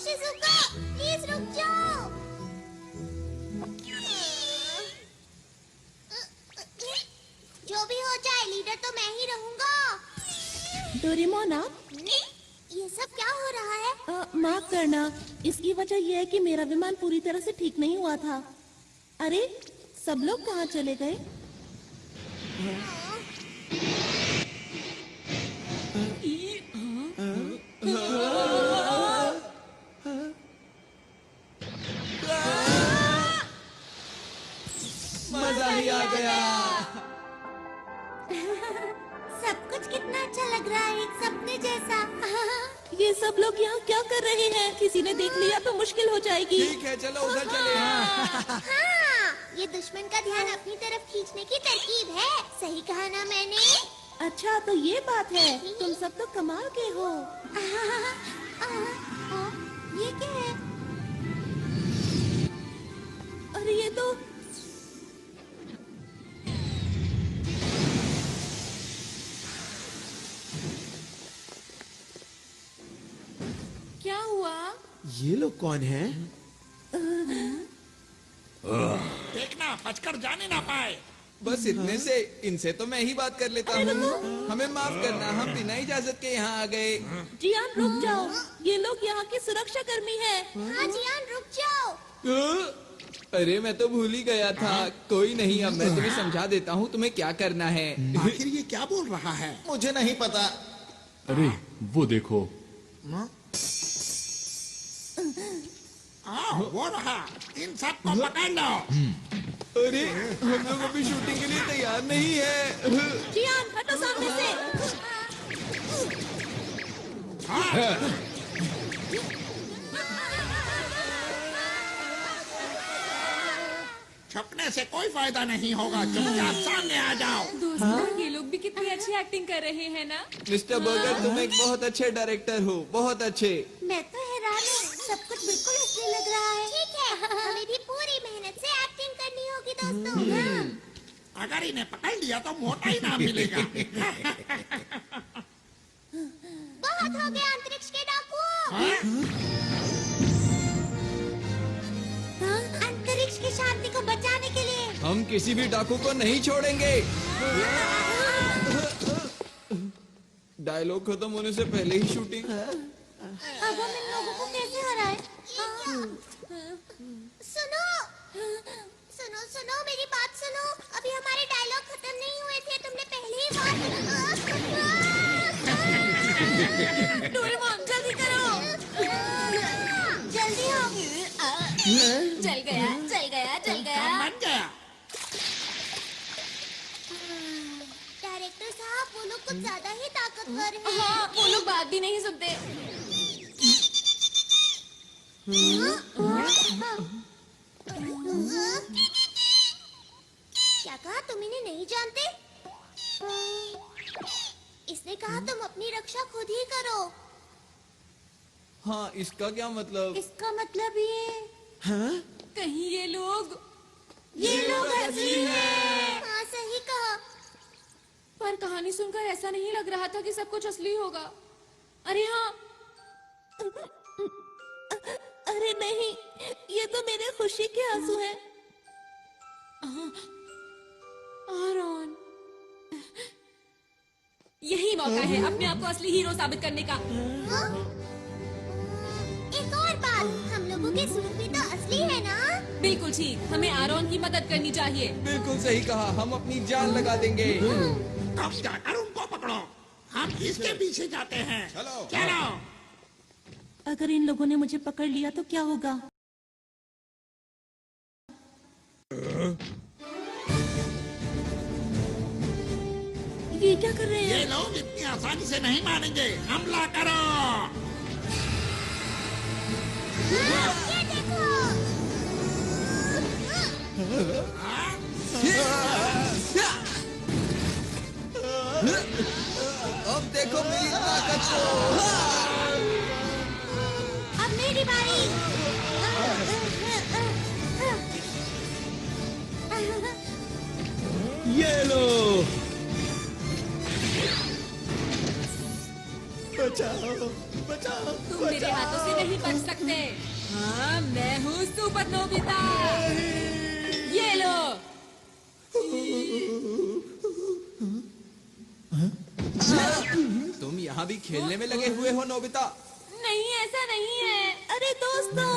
शिजुका, प्लीज रुक जाओ। जो भी हो जाए, लीडर तो मैं ही रहूंगा। डोरेमोन, आप ये सब क्या हो रहा है? माफ करना, इसकी वजह यह है कि मेरा विमान पूरी तरह से ठीक नहीं हुआ था। अरे, सब लोग कहाँ चले गए? मजा ही आ गया। सब कुछ कितना अच्छा लग रहा है, एक सपने जैसा। ये सब लोग यहाँ क्या कर रहे हैं? किसी ने देख लिया तो मुश्किल हो जाएगी। ठीक है, चलो उधर चले। हाँ, ये दुश्मन का ध्यान अपनी तरफ खींचने की तरकीब है। सही कहा ना मैंने? अच्छा, तो ये बात है। तुम सब तो कमाल के हो। ये क्या है? अरे ये तो क्या हुआ? ये लोग कौन हैं? देखना बचकर जाने ना पाए। बस इतने से, इनसे तो मैं ही बात कर लेता हूँ। हमें माफ करना, हम बिना इजाजत के यहाँ आ गए। जियान, रुक जाओ। ये लोग यहाँ के सुरक्षा कर्मी हैं। हाँ जियान, रुक जाओ। अरे मैं तो भूल ही गया था। कोई नहीं, अब मैं तुम्हें समझा देता हूँ तुम्हें क्या करना है। आखिर ये क्या बोल रहा है? मुझे नहीं पता। अरे वो देखो। वो रहा, इन सब को पकड़ लो। अरे हम लोग अभी शूटिंग के लिए तैयार नहीं है। जियान, हटो सामने से। छपने से कोई फायदा नहीं होगा। चुपचाप सामने आ जाओ। दोस्तों, ये लोग भी कितनी अच्छी एक्टिंग कर रहे हैं ना। मिस्टर बर्गर, तुम एक बहुत अच्छे डायरेक्टर हो, बहुत अच्छे। मैं तो हैरान हूँ, सब कुछ बिल्कुल असली लग रहा है। ठीक है, हमें भी पूरी मेहनत से एक्टिंग करनी होगी दोस्तों। अगर इन्हें पकड़ लिया तो मोटा ही नाम मिलेगा। बहुत हो गया अंतरिक्ष के डाकू। अंतरिक्ष की शांति को बचाने के लिए हम किसी भी डाकू को नहीं छोड़ेंगे। डायलॉग खत्म होने से पहले ही शूटिंग। अब हम इन लोगों को कैसे हराए? सुनो सुनो सुनो मेरी बात सुनो। अभी हमारे डायलॉग खत्म नहीं हुए थे, तुमने पहले ही बात। डोरेमोन जल्दी करो। जल्दी हो। चल गया चल गया चल गया। बन गया। डायरेक्टर साहब वो लोग कुछ ज्यादा ही ताकतवर हैं। हाँ, वो लोग बात भी नहीं सुनते। क्या कहा? तुम इन्हें नहीं जानते? इसने कहा तुम अपनी रक्षा खुद ही करो। हाँ, इसका क्या मतलब? इसका मतलब ये हाँ? कहीं ये लोग असली हैं। हाँ सही कहा। पर कहानी सुनकर ऐसा नहीं लग रहा था कि सब कुछ असली होगा। अरे हाँ, अरे नहीं, ये तो मेरे खुशी के आंसू हैं। आरॉन, यही मौका है अपने आप को असली हीरो साबित करने का। एक और बात, हम लोगों के सूट भी तो असली है ना? बिल्कुल ठीक, हमें आरॉन की मदद करनी चाहिए। बिल्कुल सही कहा, हम अपनी जान लगा देंगे। तब जाकर उनको पकड़ो। हम इसके पीछे जाते हैं। चलो चलो। अगर इन लोगों ने मुझे पकड़ लिया तो क्या होगा? ये क्या कर रहे ये हैं? लोग इतनी आसानी से नहीं मानेंगे। हमला करो। ये देखो। अब देखो मेरी ताकत को। अब मेरी बारी। ये लो। बचाओ बचाओ। तुम मेरे हाथों से नहीं बच सकते। हाँ, मैं हूँ सुपर नोबिता। ये लो। तुम यहाँ भी खेलने में लगे हुए हो नोबिता? नहीं, ऐसा नहीं है। अरे दोस्तों,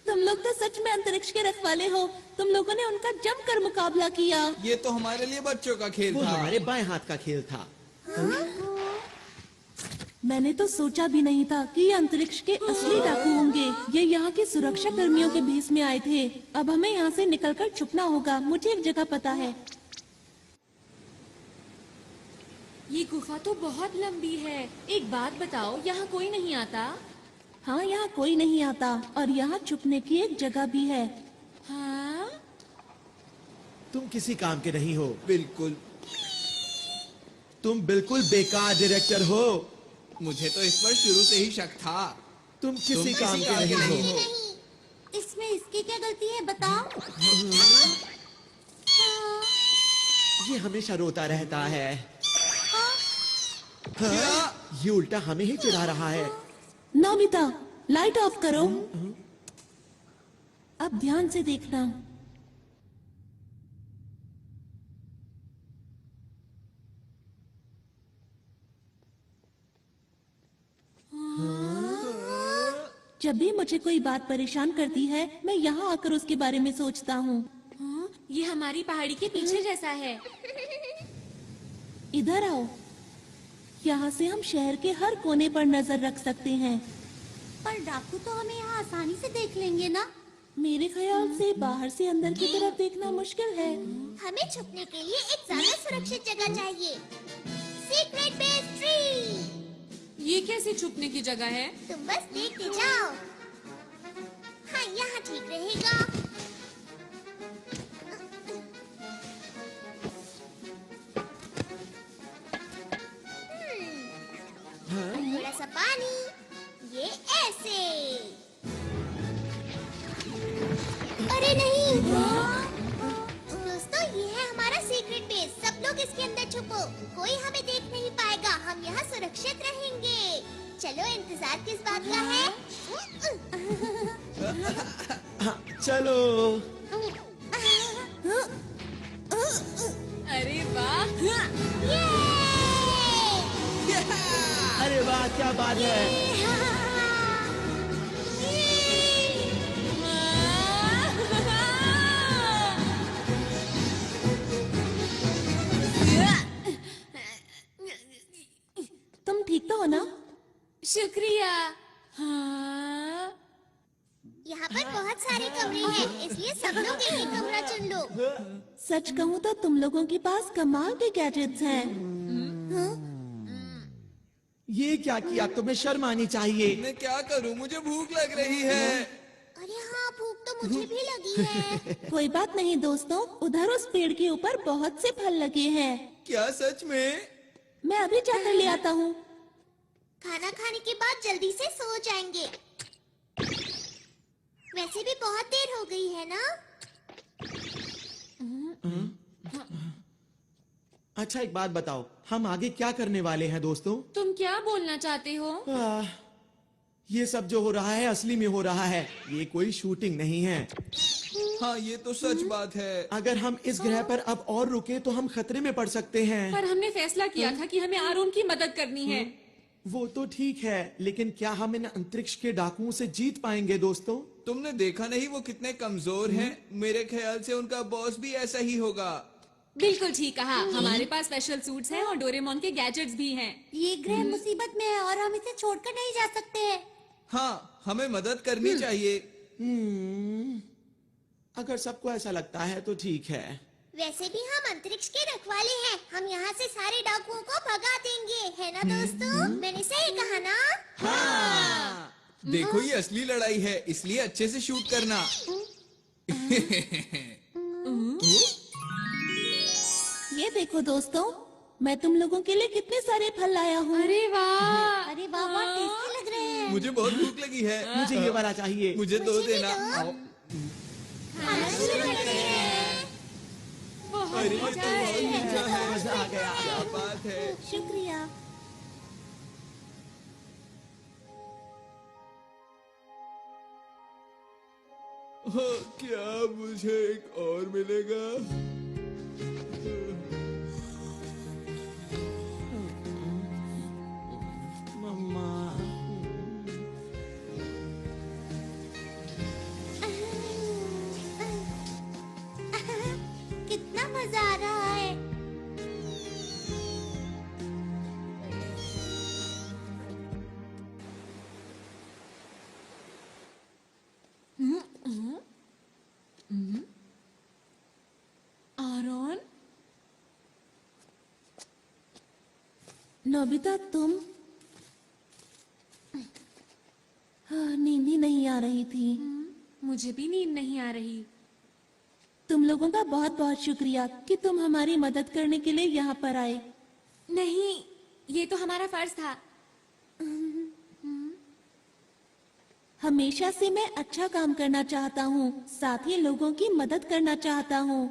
तुम लोग तो सच में अंतरिक्ष के रखवाले हो। तुम लोगों ने उनका जमकर मुकाबला किया। ये तो हमारे लिए बच्चों का खेल वो था। हमारे बाएं हाथ का खेल था। मैंने तो सोचा भी नहीं था कि ये अंतरिक्ष के असली डाकू होंगे। ये यहाँ के सुरक्षा कर्मियों के भेष में आए थे। अब हमें यहाँ से निकलकर छुपना होगा। मुझे एक जगह पता है। ये गुफा तो बहुत लंबी है। एक बात बताओ, यहाँ कोई नहीं आता? हाँ, यहाँ कोई नहीं आता और यहाँ छुपने की एक जगह भी है। हाँ? तुम किसी काम के नहीं हो। बिल्कुल। तुम बिल्कुल बेकार डायरेक्टर हो। मुझे तो इस पर शुरू से ही शक था। तुम किसी काम के नहीं हो। नहीं, इसमें इसकी क्या गलती है बताओ? ये हमेशा रोता रहता है। हाँ, ये उल्टा हमें ही चिढ़ा रहा है। नोबिता, लाइट ऑफ करो। अब ध्यान से देखना। जब भी मुझे कोई बात परेशान करती है, मैं यहाँ आकर उसके बारे में सोचता हूँ। हाँ, ये हमारी पहाड़ी के पीछे जैसा है। इधर आओ। यहाँ से हम शहर के हर कोने पर नजर रख सकते हैं। पर डाकू तो हमें यहाँ आसानी से देख लेंगे ना? मेरे ख्याल से बाहर से अंदर की तरफ देखना मुश्किल है। हमें छुपने के लिए एक ज्यादा सुरक्षित जगह चाहिए। Secret base tree. ये कैसी छुपने की जगह है? तुम बस देखते जाओ। हाँ, यहाँ ठीक रहेगा। थोड़ा सा पानी, ये ऐसे। अरे नहीं, इसके अंदर छुपो, कोई हमें देख नहीं पाएगा, हम यहाँ सुरक्षित रहेंगे। चलो, इंतजार किस बात का है? हाँ, चलो। अरे वाह! अरे वाह, क्या बात है। तुम ठीक तो हो ना? शुक्रिया। हाँ। यहाँ पर बहुत सारे कमरे हैं, इसलिए सब लोग एक ही कमरा चुन लो। सच कहूँ तो तुम लोगों के पास कमाल के गैजेट्स हैं। ये क्या किया? तुम्हें शर्म आनी चाहिए। मैं क्या करूं? मुझे भूख लग रही है। अरे हाँ, भूख तो मुझे भी लगी है। कोई बात नहीं दोस्तों, उधर उस पेड़ के ऊपर बहुत से फल लगे हैं। क्या सच में? मैं अभी जाकर ले आता हूँ। खाना खाने के बाद जल्दी से सो जाएंगे। वैसे भी बहुत देर हो गई है ना? अच्छा, एक बात बताओ, हम आगे क्या करने वाले हैं दोस्तों? तुम क्या बोलना चाहते हो? ये सब जो हो रहा है असली में हो रहा है, ये कोई शूटिंग नहीं है। हाँ, ये तो सच बात है। अगर हम इस ग्रह पर अब और रुके तो हम खतरे में पड़ सकते हैं। पर हमने फैसला किया था कि हमें आरोन की मदद करनी है। वो तो ठीक है, लेकिन क्या हम इन अंतरिक्ष के डाकुओं से जीत पाएंगे दोस्तों? तुमने देखा नहीं वो कितने कमजोर हैं? मेरे ख्याल से उनका बॉस भी ऐसा ही होगा। बिल्कुल ठीक कहा। हमारे पास स्पेशल सूट्स हैं और डोरेमोन के गैजेट्स भी हैं। ये ग्रह मुसीबत में है और हम इसे छोड़कर नहीं जा सकते। हाँ, हमें मदद करनी चाहिए। अगर सबको ऐसा लगता है तो ठीक है। वैसे भी हम अंतरिक्ष के रखवाले हैं, हम यहाँ से सारे डाकुओं को भगा देंगे, है ना दोस्तों? मैंने सही कहा ना? हाँ। देखो, ये असली लड़ाई है, इसलिए अच्छे से शूट करना। ये देखो दोस्तों, मैं तुम लोगों के लिए कितने सारे फल लाया हूँ। अरे वाह! अरे वाह, बहुत टेस्टी लग रहे हैं। मुझे बहुत भूख लगी है। मुझे ये वाला चाहिए। मुझे दो मुझे भी देना। दो। आओ। खाना शुरू करते हैं। अरे, ये तो बहुत मीठा है। मजा आ गया। क्या बात है। शुक्रिया। हाँ, क्या मुझे एक और मिलेगा? मम्मा। कितना मजा आ रहा है। आरोन? नोबिता, तुम? हाँ, नींद ही नहीं आ रही थी। मुझे भी नींद नहीं आ रही। तुम लोगों का बहुत बहुत शुक्रिया कि तुम हमारी मदद करने के लिए यहाँ पर आए। नहीं, ये तो हमारा फर्ज था। हमेशा से मैं अच्छा काम करना चाहता हूँ, साथ ही लोगों की मदद करना चाहता हूँ,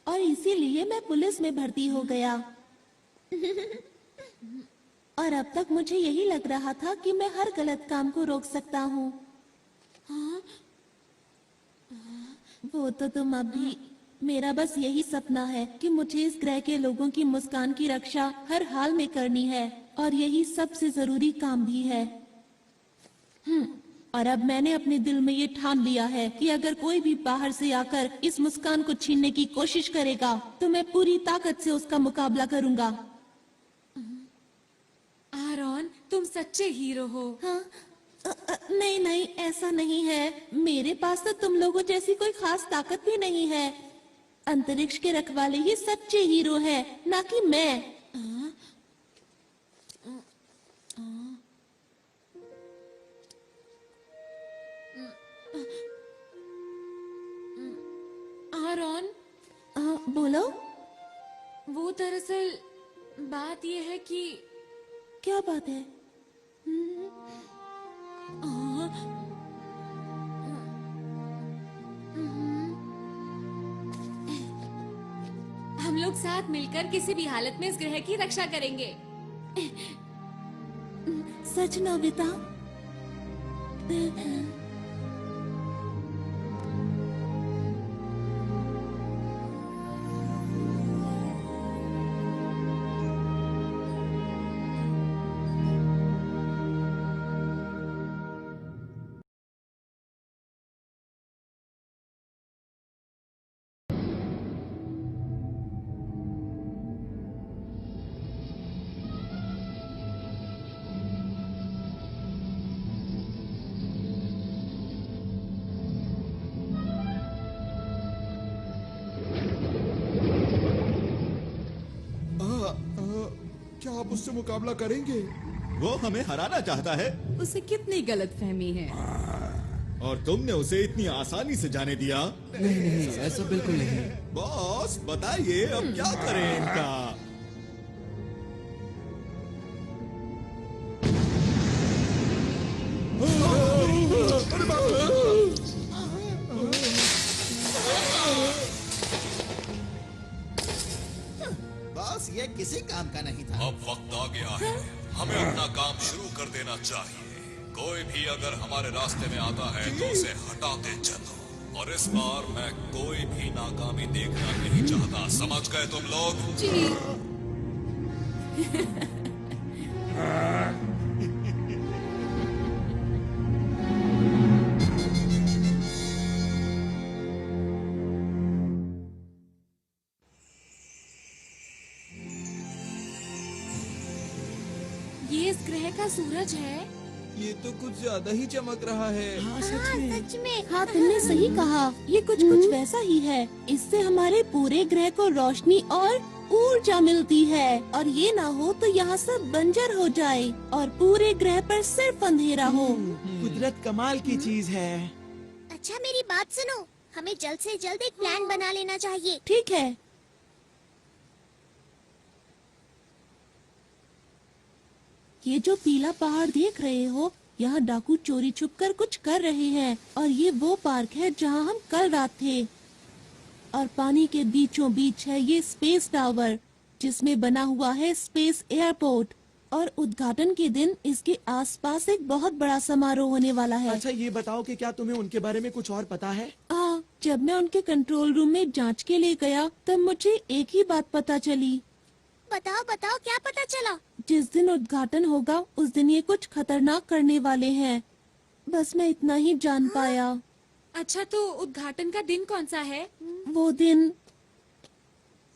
और इसीलिए मैं पुलिस में भर्ती हो गया। और अब तक मुझे यही लग रहा था कि मैं हर गलत काम को रोक सकता हूँ। वो तो तुम अभी। मेरा बस यही सपना है कि मुझे इस ग्रह के लोगों की मुस्कान की रक्षा हर हाल में करनी है, और यही सबसे जरूरी काम भी है। और अब मैंने अपने दिल में ये ठान लिया है कि अगर कोई भी बाहर से आकर इस मुस्कान को छीनने की कोशिश करेगा तो मैं पूरी ताकत से उसका मुकाबला करूंगा। आरोन, तुम सच्चे हीरो हो। हाँ? नहीं नहीं, ऐसा नहीं है। मेरे पास तो तुम लोगों जैसी कोई खास ताकत भी नहीं है। अंतरिक्ष के रखवाले ही सच्चे हीरो हैं, ना कि मैं। आरोन, बोलो। वो दरअसल बात ये है कि क्या बात है? हम लोग लोग साथ मिलकर किसी भी हालत में इस ग्रह की रक्षा करेंगे। सच नोबिता? क्या आप उससे मुकाबला करेंगे? वो हमें हराना चाहता है उसे कितनी गलतफहमी है। और तुमने उसे इतनी आसानी से जाने दिया। नहीं, ऐसा बिल्कुल नहीं। बॉस बताइए अब क्या करें इनका? बॉस ये किसी काम का नहीं था। अब वक्त आ गया है, हमें अपना काम शुरू कर देना चाहिए। कोई भी अगर हमारे रास्ते में आता है तो उसे हटाते चलो। और इस बार मैं कोई भी नाकामी देखना नहीं चाहता, समझ गए तुम लोग? जी। ये इस ग्रह का सूरज है। ये तो कुछ ज्यादा ही चमक रहा है। हाँ सच में। हाँ तुमने सही कहा, ये कुछ वैसा ही है। इससे हमारे पूरे ग्रह को रोशनी और ऊर्जा मिलती है, और ये ना हो तो यहाँ सब बंजर हो जाए और पूरे ग्रह पर सिर्फ अंधेरा हो। कुदरत कमाल की चीज है। अच्छा मेरी बात सुनो, हमें जल्द से जल्द एक प्लान बना लेना चाहिए। ठीक है। ये जो पीला पहाड़ देख रहे हो, यहाँ डाकू चोरी छुपकर कुछ कर रहे हैं, और ये वो पार्क है जहाँ हम कल रात थे। और पानी के बीचों बीच है ये स्पेस टावर, जिसमें बना हुआ है स्पेस एयरपोर्ट। और उद्घाटन के दिन इसके आसपास एक बहुत बड़ा समारोह होने वाला है। अच्छा ये बताओ कि क्या तुम्हें उनके बारे में कुछ और पता है? जब मैं उनके कंट्रोल रूम में जांच के लिए गया तब मुझे एक ही बात पता चली। बताओ बताओ क्या पता चला? जिस दिन उद्घाटन होगा उस दिन ये कुछ खतरनाक करने वाले हैं। बस मैं इतना ही जान पाया। अच्छा तो उद्घाटन का दिन कौन सा है? वो दिन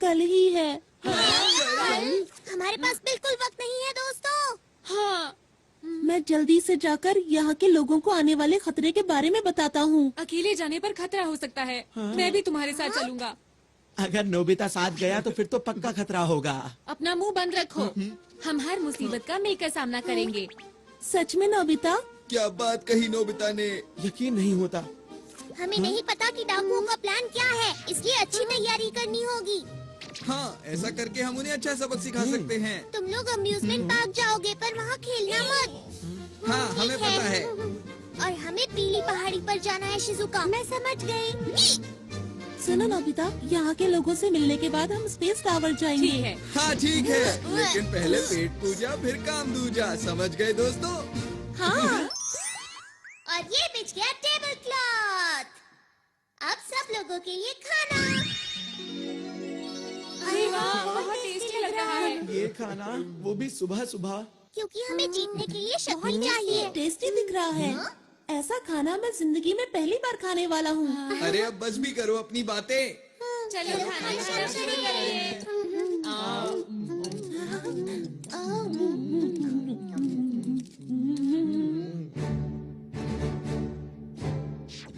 कल ही है। हमारे पास बिल्कुल वक्त नहीं है दोस्तों। हाँ। मैं जल्दी से जाकर यहाँ के लोगों को आने वाले खतरे के बारे में बताता हूँ। अकेले जाने पर खतरा हो सकता है। मैं भी तुम्हारे साथ चलूंगा। अगर नोबिता साथ गया तो फिर तो पक्का खतरा होगा। अपना मुंह बंद रखो। हम हर मुसीबत का मिलकर सामना करेंगे। सच में नोबिता? क्या बात कही नोबिता ने। यकीन नहीं होता। हमें नहीं पता कि डाकुओं का प्लान क्या है, इसलिए अच्छी तैयारी करनी होगी। हाँ ऐसा करके हम उन्हें अच्छा सबक सिखा सकते हैं। तुम लोग अम्यूजमेंट पार्क जाओगे पर वहाँ खेलना मत। हाँ हमें पता है। और हमें पीली पहाड़ी पर जाना है शिजुका। मैं समझ गई। सुनो नोबिता, यहाँ के लोगों से मिलने के बाद हम स्पेस टावर जाएंगे। ठीक है। हाँ ठीक है, लेकिन पहले पेट पूजा फिर काम दूजा, समझ गए दोस्तों? हाँ। और ये बिछ गया टेबल क्लॉथ। अब सब लोगों के लिए खाना। अरे वाह, बहुत टेस्टी लग रहा है। ये खाना, वो भी सुबह सुबह। क्योंकि हमें जीतने के लिए शक्ति चाहिए। टेस्टी दिख रहा है। ऐसा खाना मैं जिंदगी में पहली बार खाने वाला हूँ। अरे अब बस भी करो अपनी बातें। चलो खाना शुरू करिए।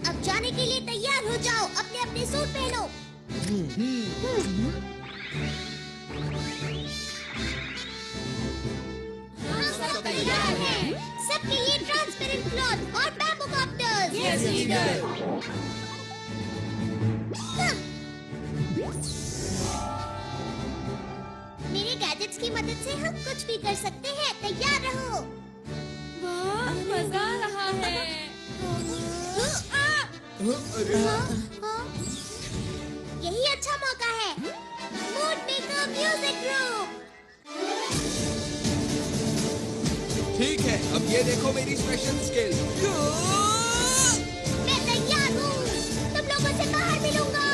अब जाने के लिए तैयार हो जाओ, अपने अपने सूट पहनो। हम सब तैयार हैं। सबके लिए ट्रांसपेरेंट क्लॉथ और बैम्बू कॉप्टर्स। Yes leader. मेरे गैजेट्स की मदद से हम कुछ भी कर सकते हैं। तैयार रहो। वाह, मजा आ रहा है। अरे यही अच्छा मौका है। Mood maker music group. ठीक है, अब ये देखो मेरी स्पेशल स्किल। मैं तैयार हूँ, तुम लोगों से बाहर मिलूंगा।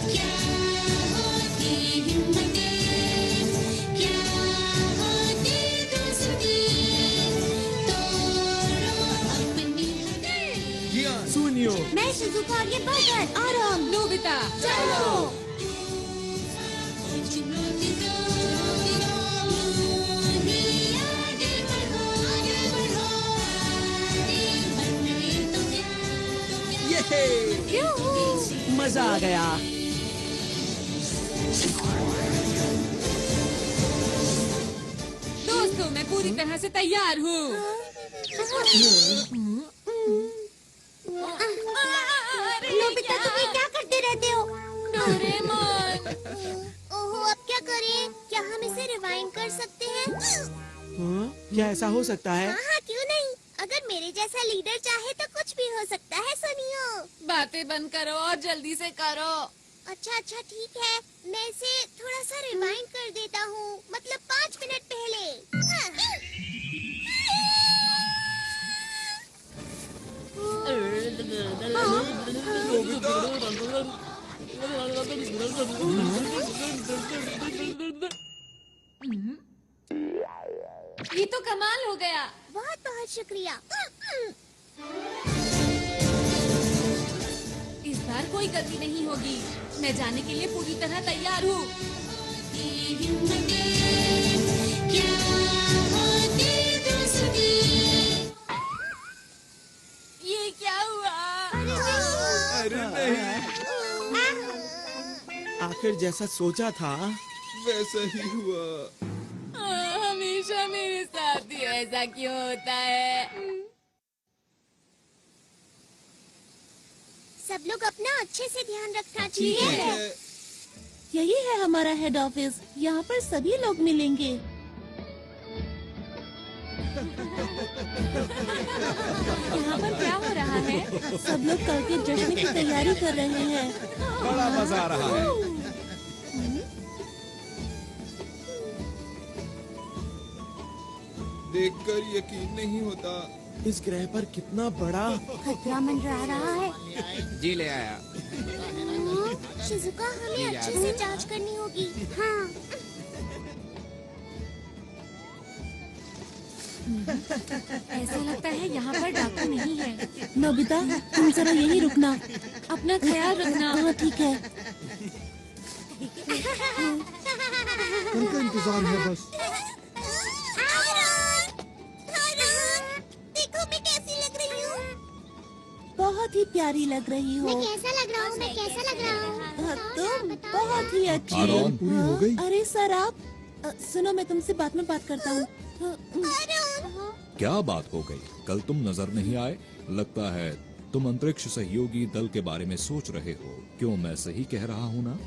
क्या होती हिम्मतें, क्या होती दोस्ती, तोड़ो अपनी हदें। जियान, सुनियो, मैं शिजुका, ये बरगद, आराम, नोबिता चलो। ये मजा आ गया। दोस्तों, मैं पूरी तरह से तैयार हूँ। नोबिता, तुम ये क्या करते रहते हो? डोरेमोन, ओहो, अब क्या करें? क्या हम इसे रिवाइंड कर सकते हैं? हाँ? क्या ऐसा हो सकता है? हाँ, क्यों नहीं? अगर मेरे जैसा लीडर चाहे तो कुछ भी हो सकता है। सुनियो। बातें बंद करो और जल्दी से करो। अच्छा अच्छा, ठीक है, मैं इसे थोड़ा सा रिवाइंड कर देता हूँ, मतलब 5 मिनट पहले। ये तो कमाल हो गया। बहुत बहुत शुक्रिया। इस बार कोई गलती नहीं होगी। मैं जाने के लिए पूरी तरह तैयार हूँ। ये क्या हुआ? अरे नहीं, आखिर जैसा सोचा था वैसा ही हुआ। हमेशा मेरे साथ ही ऐसा क्यों होता है? सब लोग अपना अच्छे से ध्यान रखना ठीक चाहिए। है, यही है हमारा हेड ऑफिस। यहाँ पर सभी लोग मिलेंगे। यहाँ पर क्या हो रहा है? सब लोग कल के जश्न की तैयारी कर रहे हैं। बड़ा मजा आ रहा है। देखकर यकीन नहीं होता। इस ग्रह पर कितना बड़ा खतरा मंडरा रहा है। जी ले आया। शिजुका, हमें अच्छे से जांच करनी होगी। हाँ। ऐसा लगता है यहाँ पर डाकू नहीं है। नोबिता, तुम जरा यही रुकना। अपना ख्याल रखना। हाँ, ठीक है। उनका इंतजार है बस। देखो मैं कैसी लग रही हूँ। बहुत ही प्यारी लग रही हो। मैं कैसा लग रहा हूँ? मैं कैसा लग रहा हूँ? तुम बहुत ही अच्छी। आरोन, पूरी हो गई? अरे सर, आप सुनो, मैं तुमसे बाद में बात करता हूँ। क्या बात हो गई? कल तुम नजर नहीं आए। लगता है तुम अंतरिक्ष सहयोगी दल के बारे में सोच रहे हो। क्यों, मैं सही कह रहा हूँ ना?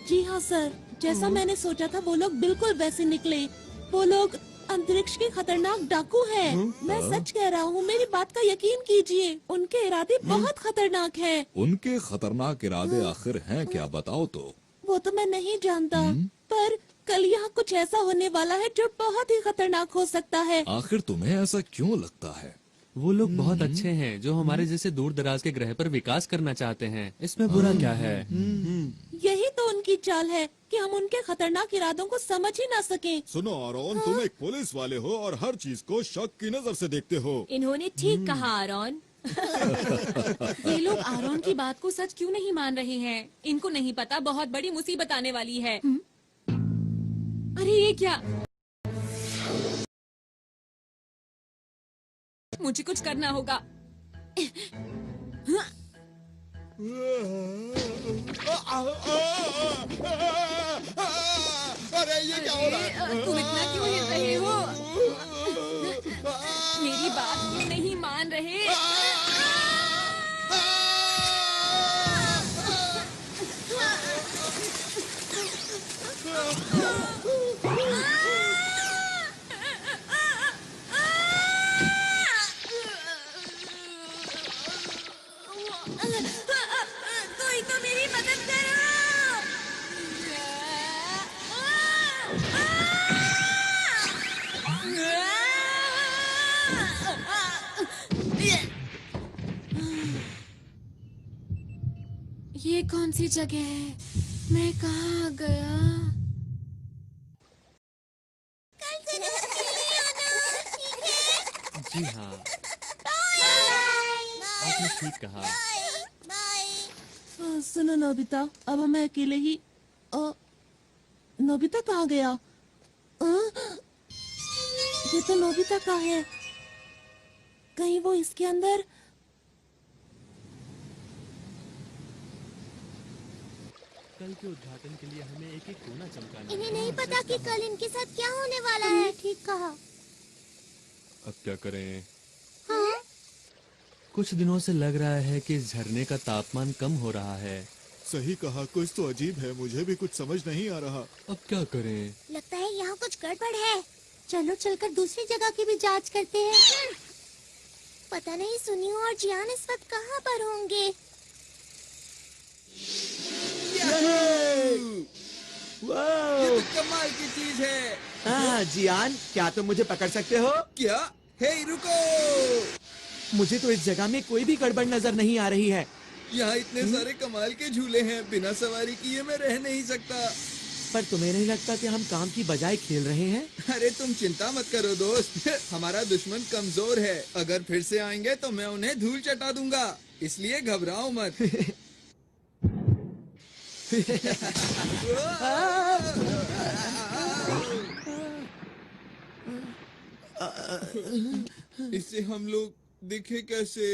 जी हाँ सर, जैसा मैंने सोचा था वो लोग बिल्कुल वैसे निकले। वो लोग अंतरिक्ष के खतरनाक डाकू हैं। मैं सच कह रहा हूँ, मेरी बात का यकीन कीजिए। उनके इरादे बहुत खतरनाक हैं। उनके खतरनाक इरादे आखिर हैं क्या, बताओ तो। वो तो मैं नहीं जानता, पर कल यहाँ कुछ ऐसा होने वाला है जो बहुत ही खतरनाक हो सकता है। आखिर तुम्हें ऐसा क्यों लगता है? वो लोग बहुत अच्छे हैं जो हमारे जैसे दूर दराज के ग्रह पर विकास करना चाहते हैं। इसमें बुरा क्या है? यही तो उनकी चाल है कि हम उनके खतरनाक इरादों को समझ ही ना सकें। सुनो आरोन, तुम एक पुलिस वाले हो और हर चीज को शक की नजर से देखते हो। इन्होंने ठीक कहा आरोन। ये लोग आरोन की बात को सच क्यों नहीं मान रहे हैं? इनको नहीं पता बहुत बड़ी मुसीबत आने वाली है। अरे ये क्या? मुझे कुछ करना होगा। अरे ये क्या हो रहा है? तुम इतना क्यों हिल रहे हो? मेरी बात क्यों नहीं मान रहे? कोई तो मेरी मदद करो। कौन सी जगह है? मैं कहाँ आ गया? जी हाँ, आपने ठीक कहा। सुनो नोबिता, अब हमें अकेले ही नोबिता कहाँ गया? ये तो नोबिता का है। कहीं वो इसके अंदर? कल के उद्घाटन के लिए हमें एक कोना चमकाना है। इन्हें नहीं पता कि कल इनके साथ क्या होने वाला है। ठीक कहा। अब क्या करें? हाँ? कुछ दिनों से लग रहा है कि इस झरने का तापमान कम हो रहा है। सही कहा, कुछ तो अजीब है, मुझे भी कुछ समझ नहीं आ रहा। अब क्या करें? लगता है यहाँ कुछ गड़बड़ है। चलो चलकर दूसरी जगह की भी जांच करते हैं। पता नहीं सुनियो और जियान इस वक्त कहाँ पर होंगे। ये तो कमाल की चीज है। हाँ जियान, क्या तुम मुझे पकड़ सकते हो? क्या? हे रुको! मुझे तो इस जगह में कोई भी गड़बड़ नजर नहीं आ रही है। यहाँ इतने सारे कमाल के झूले हैं, बिना सवारी किए मैं रह नहीं सकता। पर तुम्हें नहीं लगता कि हम काम की बजाय खेल रहे हैं? अरे तुम चिंता मत करो दोस्त, हमारा दुश्मन कमजोर है। अगर फिर से आएंगे तो मैं उन्हें धूल चटा दूंगा, इसलिए घबराओ मत। इससे हम लोग दिखे कैसे?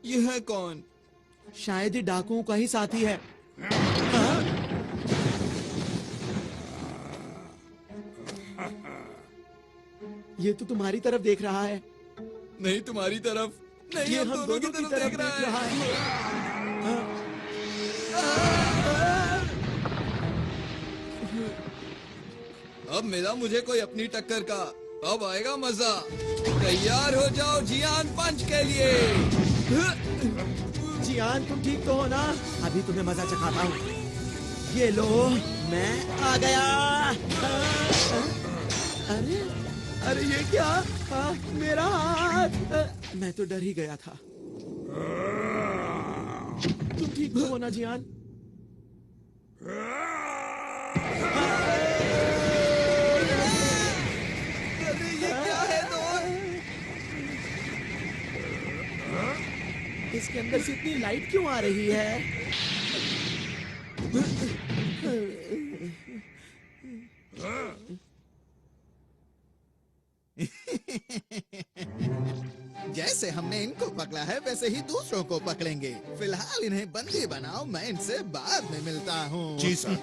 यह है कौन? शायद ही डाकुओं का ही साथी है। ये तो तुम्हारी तरफ देख रहा है। नहीं तुम्हारी तरफ नहीं, ये हम दोनों की तरफ देख रहा है। अब मिला मुझे कोई अपनी टक्कर का, अब आएगा मजा। तैयार हो जाओ जियान पंच के लिए। जियान तुम ठीक तो हो ना? अभी तुम्हें मजा चखाता हूँ। ये लो, मैं आ गया। अरे अरे ये क्या? मेरा हाथ! मैं तो डर ही गया था। तुम ठीक तो हो ना जियान? अरे ये क्या है दोस्त? इसके अंदर से इतनी लाइट क्यों आ रही है? जैसे हमने इनको पकड़ा है वैसे ही दूसरों को पकड़ेंगे। फिलहाल इन्हें बंदी बनाओ, मैं इनसे बाद में मिलता हूँ। जी सर।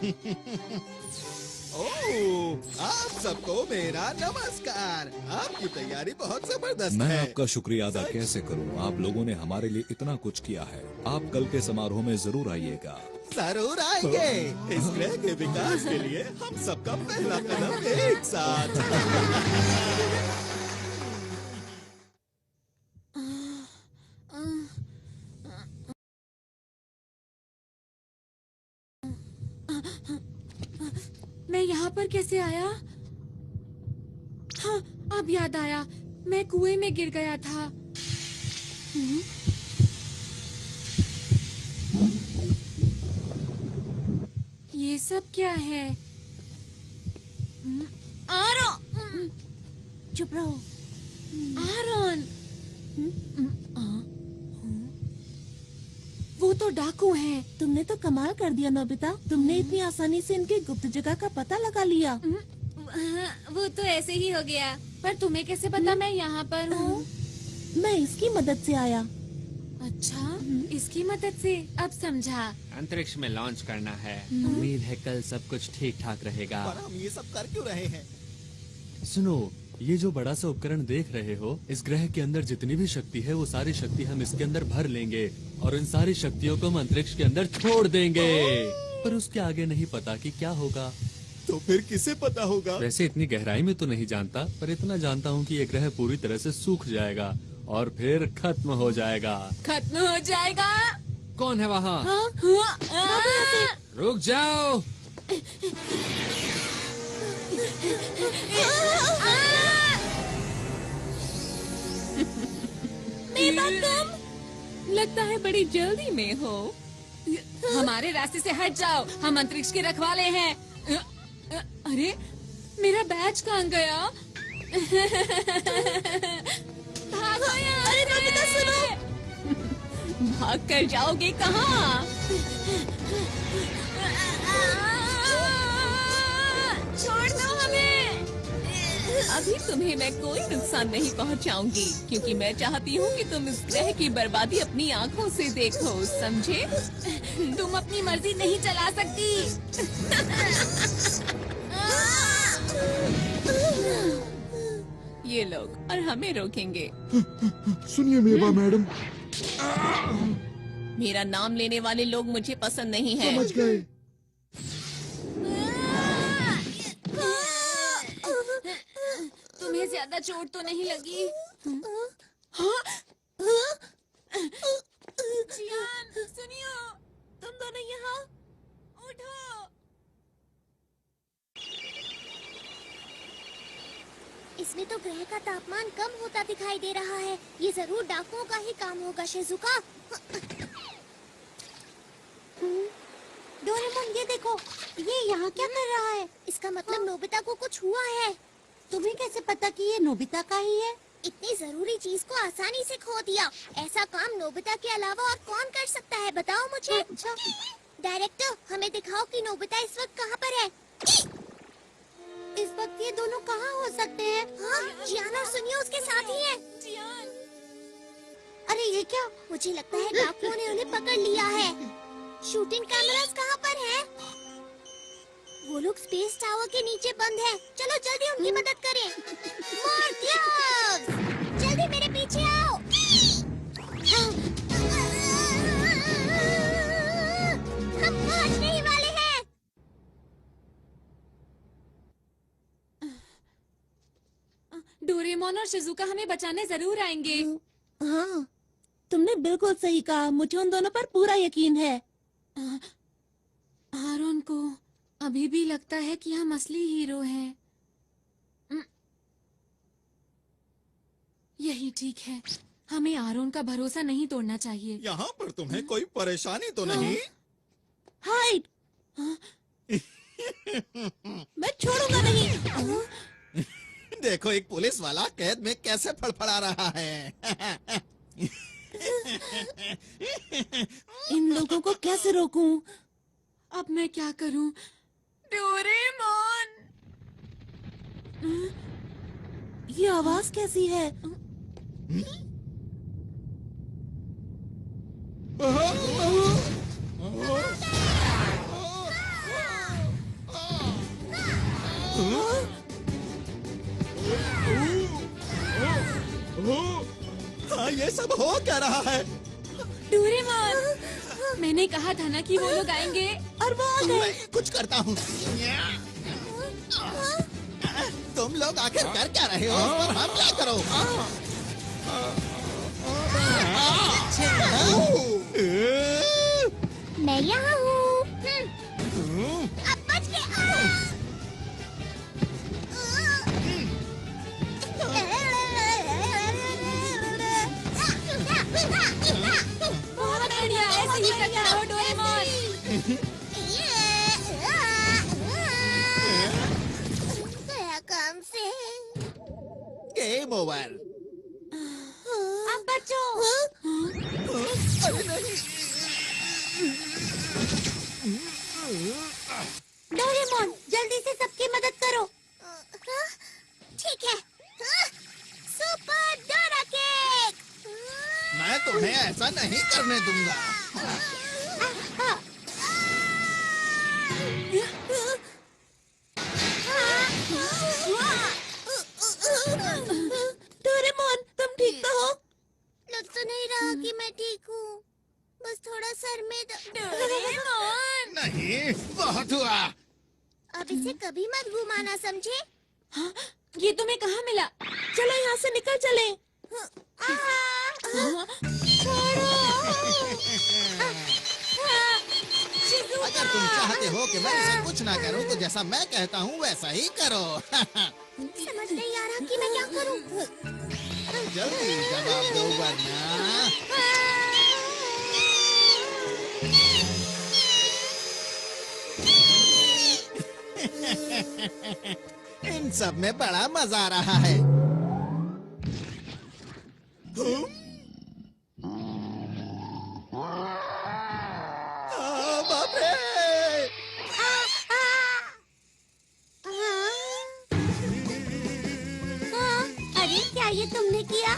ओह, आप सबको मेरा नमस्कार। आपकी तैयारी बहुत जबरदस्त मैं है। आपका शुक्रिया अदा कैसे करूं? आप लोगों ने हमारे लिए इतना कुछ किया है। आप कल के समारोह में जरूर आइएगा। जरूर आएंगे। इस ग्रह के विकास के लिए हम सबका पहला कदम एक साथ। मैं यहाँ पर कैसे आया? हाँ, अब याद आया, मैं कुएं में गिर गया था। ये सब क्या है? आरोन, चुप रहो। आरोन, वो तो डाकू हैं। तुमने तो कमाल कर दिया नोबिता। तुमने इतनी आसानी से इनकी गुप्त जगह का पता लगा लिया। वो तो ऐसे ही हो गया। पर तुम्हें कैसे पता मैं यहाँ पर हूँ? मैं इसकी मदद से आया। अच्छा, इसकी मदद से, अब समझा। अंतरिक्ष में लॉन्च करना है। उम्मीद है कल सब कुछ ठीक ठाक रहेगा। पर हम ये सब कर क्यों रहे हैं? सुनो, ये जो बड़ा सा उपकरण देख रहे हो, इस ग्रह के अंदर जितनी भी शक्ति है वो सारी शक्ति हम इसके अंदर भर लेंगे और इन सारी शक्तियों को हम अंतरिक्ष के अंदर छोड़ देंगे। पर उसके आगे नहीं पता कि क्या होगा। तो फिर किसे पता होगा? वैसे इतनी गहराई में तो नहीं जानता, पर इतना जानता हूँ कि ये ग्रह पूरी तरह से सूख जाएगा और फिर खत्म हो जाएगा। खत्म हो जाएगा? कौन है वहाँ? रुक जाओ। मेवा कम, लगता है बड़ी जल्दी में हो। हमारे रास्ते से हट जाओ, हम अंतरिक्ष के रखवाले हैं। अरे मेरा बैज कहाँ गया? भागो यहाँ अरे नोबिता सुनो। भाग कर जाओगे कहाँ? छोड़ दो हमें। अभी तुम्हें मैं कोई नुकसान नहीं पहुंचाऊंगी, क्योंकि मैं चाहती हूँ कि तुम इस ग्रह की बर्बादी अपनी आंखों से देखो, समझे? तुम अपनी मर्जी नहीं चला सकती। ये लोग और हमें रोकेंगे। सुनिए मेवा मैडम। मेरा नाम लेने वाले लोग मुझे पसंद नहीं है। समझ गए। तुम्हें ज्यादा चोट तो नहीं लगी? जियान, सुनियो, तुम दोनों यहाँ उठो। इसमें तो ग्रह का तापमान कम होता दिखाई दे रहा है। ये जरूर डाकुओं का ही काम होगा, शिजुका। डोरेमोन, ये देखो, ये यहाँ क्या कर रहा है? इसका मतलब नोबिता को कुछ हुआ है। तुम्हें कैसे पता कि ये नोबिता का ही है? इतनी जरूरी चीज को आसानी से खो दिया। ऐसा काम नोबिता के अलावा और कौन कर सकता है, बताओ मुझे। अच्छा। डायरेक्टर, हमें दिखाओ कि नोबिता इस वक्त कहाँ पर है। इस वक्त ये दोनों कहाँ हो सकते हैं? हाँ, जियान और सुनियो उसके साथ ही हैं। जियान, अरे ये क्या? मुझे लगता है डाकुओं ने उन्हें पकड़ लिया है। शूटिंग कैमरास कहाँ पर है? वो लोग स्पेस टावर के नीचे बंद है। चलो जल्दी उनकी मदद करें। मोर्टियस, जल्दी मेरे पीछे आओ। हम पहुंचने ही वाले हैं। डोरेमोन और शिजुका हमें बचाने जरूर आएंगे। हाँ, तुमने बिल्कुल सही कहा। मुझे उन दोनों पर पूरा यकीन है। आरोन को अभी भी लगता है कि हम असली हीरो हैं। यही ठीक है। हमें आरोन का भरोसा नहीं तोड़ना चाहिए। यहाँ पर तुम्हें कोई परेशानी तो नहीं? हाइड, मैं छोड़ूंगा नहीं। देखो, एक पुलिस वाला कैद में कैसे फड़फड़ा रहा है। इन लोगों को कैसे रोकूं? अब मैं क्या करूं? डोरेमोन! ये आवाज कैसी है? हाँ, ये सब हो क्या रहा है? डोरेमोन, मैंने कहा था ना कि वो लोग आएंगे। और वो आ गए। मैं कुछ करता हूँ। तुम लोग आखिर कर क्या रहे हो? उस पर हमला करो। मैं यहाँ हूँ। अब बच के बहुत बढ़िया, ऐसे ही करते रहो डोरेमोन। गया काम से। Game over. अब बचो। अरे नहीं। डोरेमोन, जल्दी से सबकी मदद करो। ठीक है। Super Dora cake. मैं तुम्हें ऐसा नहीं करने दूंगा। डोरेमोन, तुम ठीक तो हो? लग तो नहीं रहा कि मैं ठीक हूँ। बस थोड़ा सर में डोरेमोन! नहीं, बहुत हुआ। अब इसे कभी मत घुमाना, समझे? हाँ, ये तुम्हें कहाँ मिला? चलो यहाँ से निकल चले। अगर तुम चाहते हो कि मैं इसे कुछ ना करूं, तो जैसा मैं कहता हूँ वैसा ही करो। समझ नहीं आ रहा कि मैं क्या करूँ। जल्दी जवाब दो वरना। इन सब में बड़ा मजा आ रहा है। बाप रे! अरे क्या ये तुमने किया?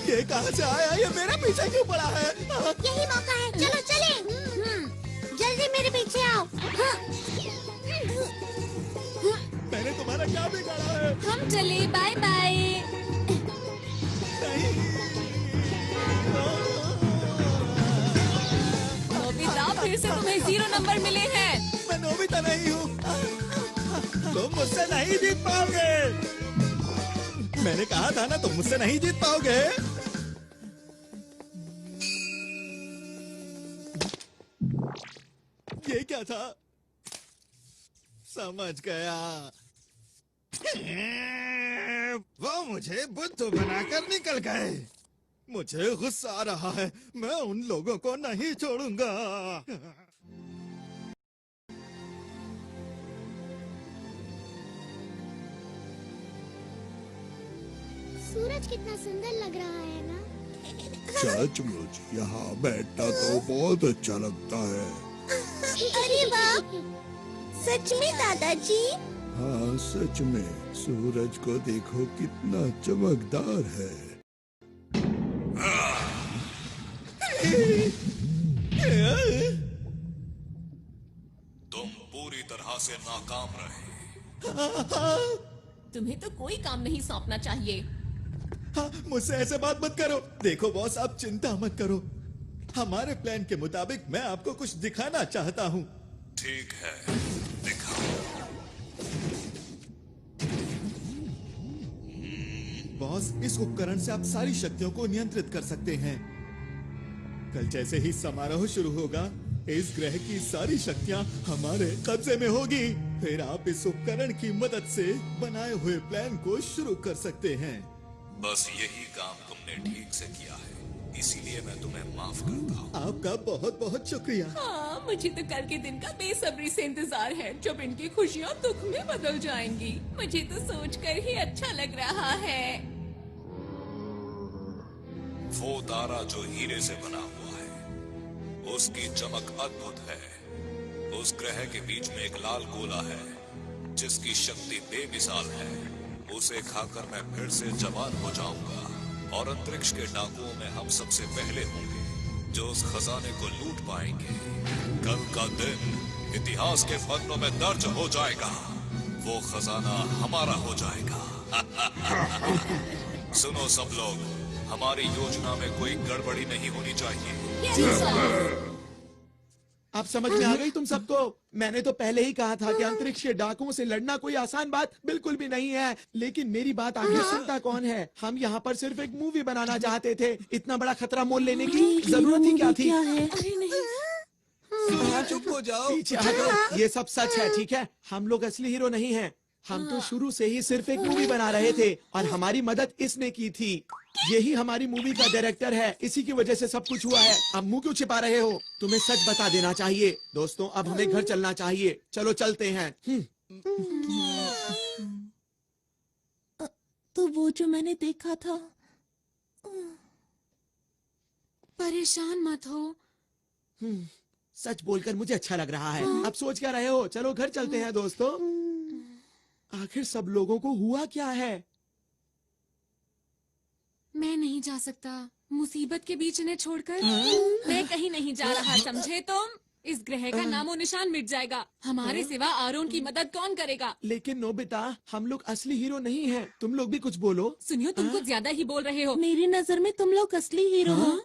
ये कहाँ से आया? ये मेरे पीछे क्यों पड़ा है? यही मौका है, चलो चले। जल्दी मेरे पीछे आओ। मैंने तुम्हारा क्या बिगाड़ा है? हम चले, बाय बाय। नोबिता, फिर से तुम्हें 0 नंबर मिले हैं। मैं नोबिता नहीं हूँ। तुम मुझसे नहीं जीत पाओगे। मैंने कहा था ना, तुम मुझसे नहीं जीत पाओगे। ये क्या था? समझ गया। वो मुझे बुद्धू बनाकर निकल गए। मुझे गुस्सा आ रहा है। मैं उन लोगों को नहीं छोड़ूंगा। सूरज कितना सुंदर लग रहा है ना? सचमुच यहाँ बैठना तो बहुत अच्छा लगता है। अरे वाह! सच में दादाजी? हाँ सच में, सूरज को देखो कितना चमकदार है। तुम पूरी तरह से नाकाम रहे। तुम्हें तो कोई काम नहीं सौंपना चाहिए। हाँ, मुझसे ऐसे बात मत करो। देखो बॉस, आप चिंता मत करो। हमारे प्लान के मुताबिक मैं आपको कुछ दिखाना चाहता हूँ। ठीक है, दिखाओ। बॉस, इस उपकरण से आप सारी शक्तियों को नियंत्रित कर सकते हैं। कल जैसे ही समारोह शुरू होगा, इस ग्रह की सारी शक्तियाँ हमारे कब्जे में होगी। फिर आप इस उपकरण की मदद से बनाए हुए प्लान को शुरू कर सकते हैं। बस यही काम तुमने ठीक से किया है, इसीलिए मैं तुम्हें माफ करता हूँ। आपका बहुत बहुत शुक्रिया। हाँ, मुझे तो कल के दिन का बेसब्री से इंतजार है, जब इनकी खुशियाँ दुख में बदल जाएंगी। मुझे तो सोचकर ही अच्छा लग रहा है। वो तारा जो हीरे से बना हुआ है, उसकी चमक अद्भुत है। उस ग्रह के बीच में एक लाल गोला है, जिसकी शक्ति बेमिसाल है। उसे खाकर मैं फिर से जवान हो जाऊंगा और अंतरिक्ष के डाकुओं में हम सबसे पहले होंगे जो उस खजाने को लूट पाएंगे। कल का दिन इतिहास के पन्नों में दर्ज हो जाएगा। वो खजाना हमारा हो जाएगा। सुनो सब लोग, हमारी योजना में कोई गड़बड़ी नहीं होनी चाहिए। अब समझ में आ गई तुम सबको? मैंने तो पहले ही कहा था कि अंतरिक्ष के डाकुओं से लड़ना कोई आसान बात बिल्कुल भी नहीं है। लेकिन मेरी बात आखिर सुनता कौन है? हम यहाँ पर सिर्फ एक मूवी बनाना चाहते थे। इतना बड़ा खतरा मोल लेने की जरूरत ही क्या थी? अरे नहीं, चुप हो जाओ। पीछे हटो। ये सब सच है, ठीक है? हम लोग असली हीरो नहीं हैं। हम तो शुरू से ही सिर्फ एक मूवी बना रहे थे और हमारी मदद इसने की थी। यही हमारी मूवी का डायरेक्टर है, इसी की वजह से सब कुछ हुआ है। अब मुंह क्यों छिपा रहे हो? तुम्हें सच बता देना चाहिए। दोस्तों, अब हमें घर चलना चाहिए। चलो चलते हैं। तो वो जो मैंने देखा था। परेशान मत हो। सच बोलकर मुझे अच्छा लग रहा है। अब सोच क्या रहे हो? चलो घर चलते हैं दोस्तों। आखिर सब लोगों को हुआ क्या है? मैं नहीं जा सकता, मुसीबत के बीच इन्हें छोड़कर। मैं कहीं नहीं जा रहा, समझे तुम? इस ग्रह का नामो निशान मिट जाएगा। हमारे सिवा आरोन की मदद कौन करेगा? लेकिन नोबिता, हम लोग असली हीरो नहीं हैं। तुम लोग भी कुछ बोलो। सुनियो, तुम कुछ ज्यादा ही बोल रहे हो। मेरी नजर में तुम लोग असली हीरो हो।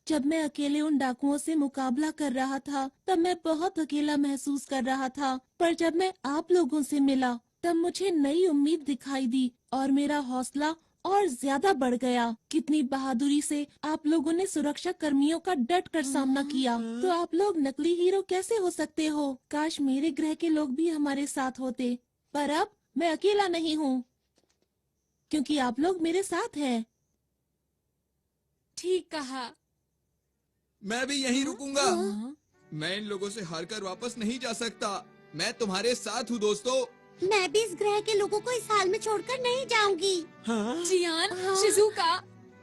जब मैं अकेले उन डाकुओं से मुकाबला कर रहा था, तब मैं बहुत अकेला महसूस कर रहा था। पर जब मैं आप लोगों से मिला, तब मुझे नई उम्मीद दिखाई दी और मेरा हौसला और ज्यादा बढ़ गया। कितनी बहादुरी से आप लोगों ने सुरक्षा कर्मियों का डट कर सामना किया। तो आप लोग नकली हीरो कैसे हो सकते हो? काश मेरे ग्रह के लोग भी हमारे साथ होते। पर अब मैं अकेला नहीं हूँ, क्योंकि आप लोग मेरे साथ हैं। ठीक कहा। मैं भी यहीं रुकूंगा। मैं इन लोगों से हारकर वापस नहीं जा सकता। मैं तुम्हारे साथ हूँ दोस्तों। मैं भी इस ग्रह के लोगों को इस हाल में छोड़कर नहीं जाऊंगी। हाँ? जियान, शिजुका,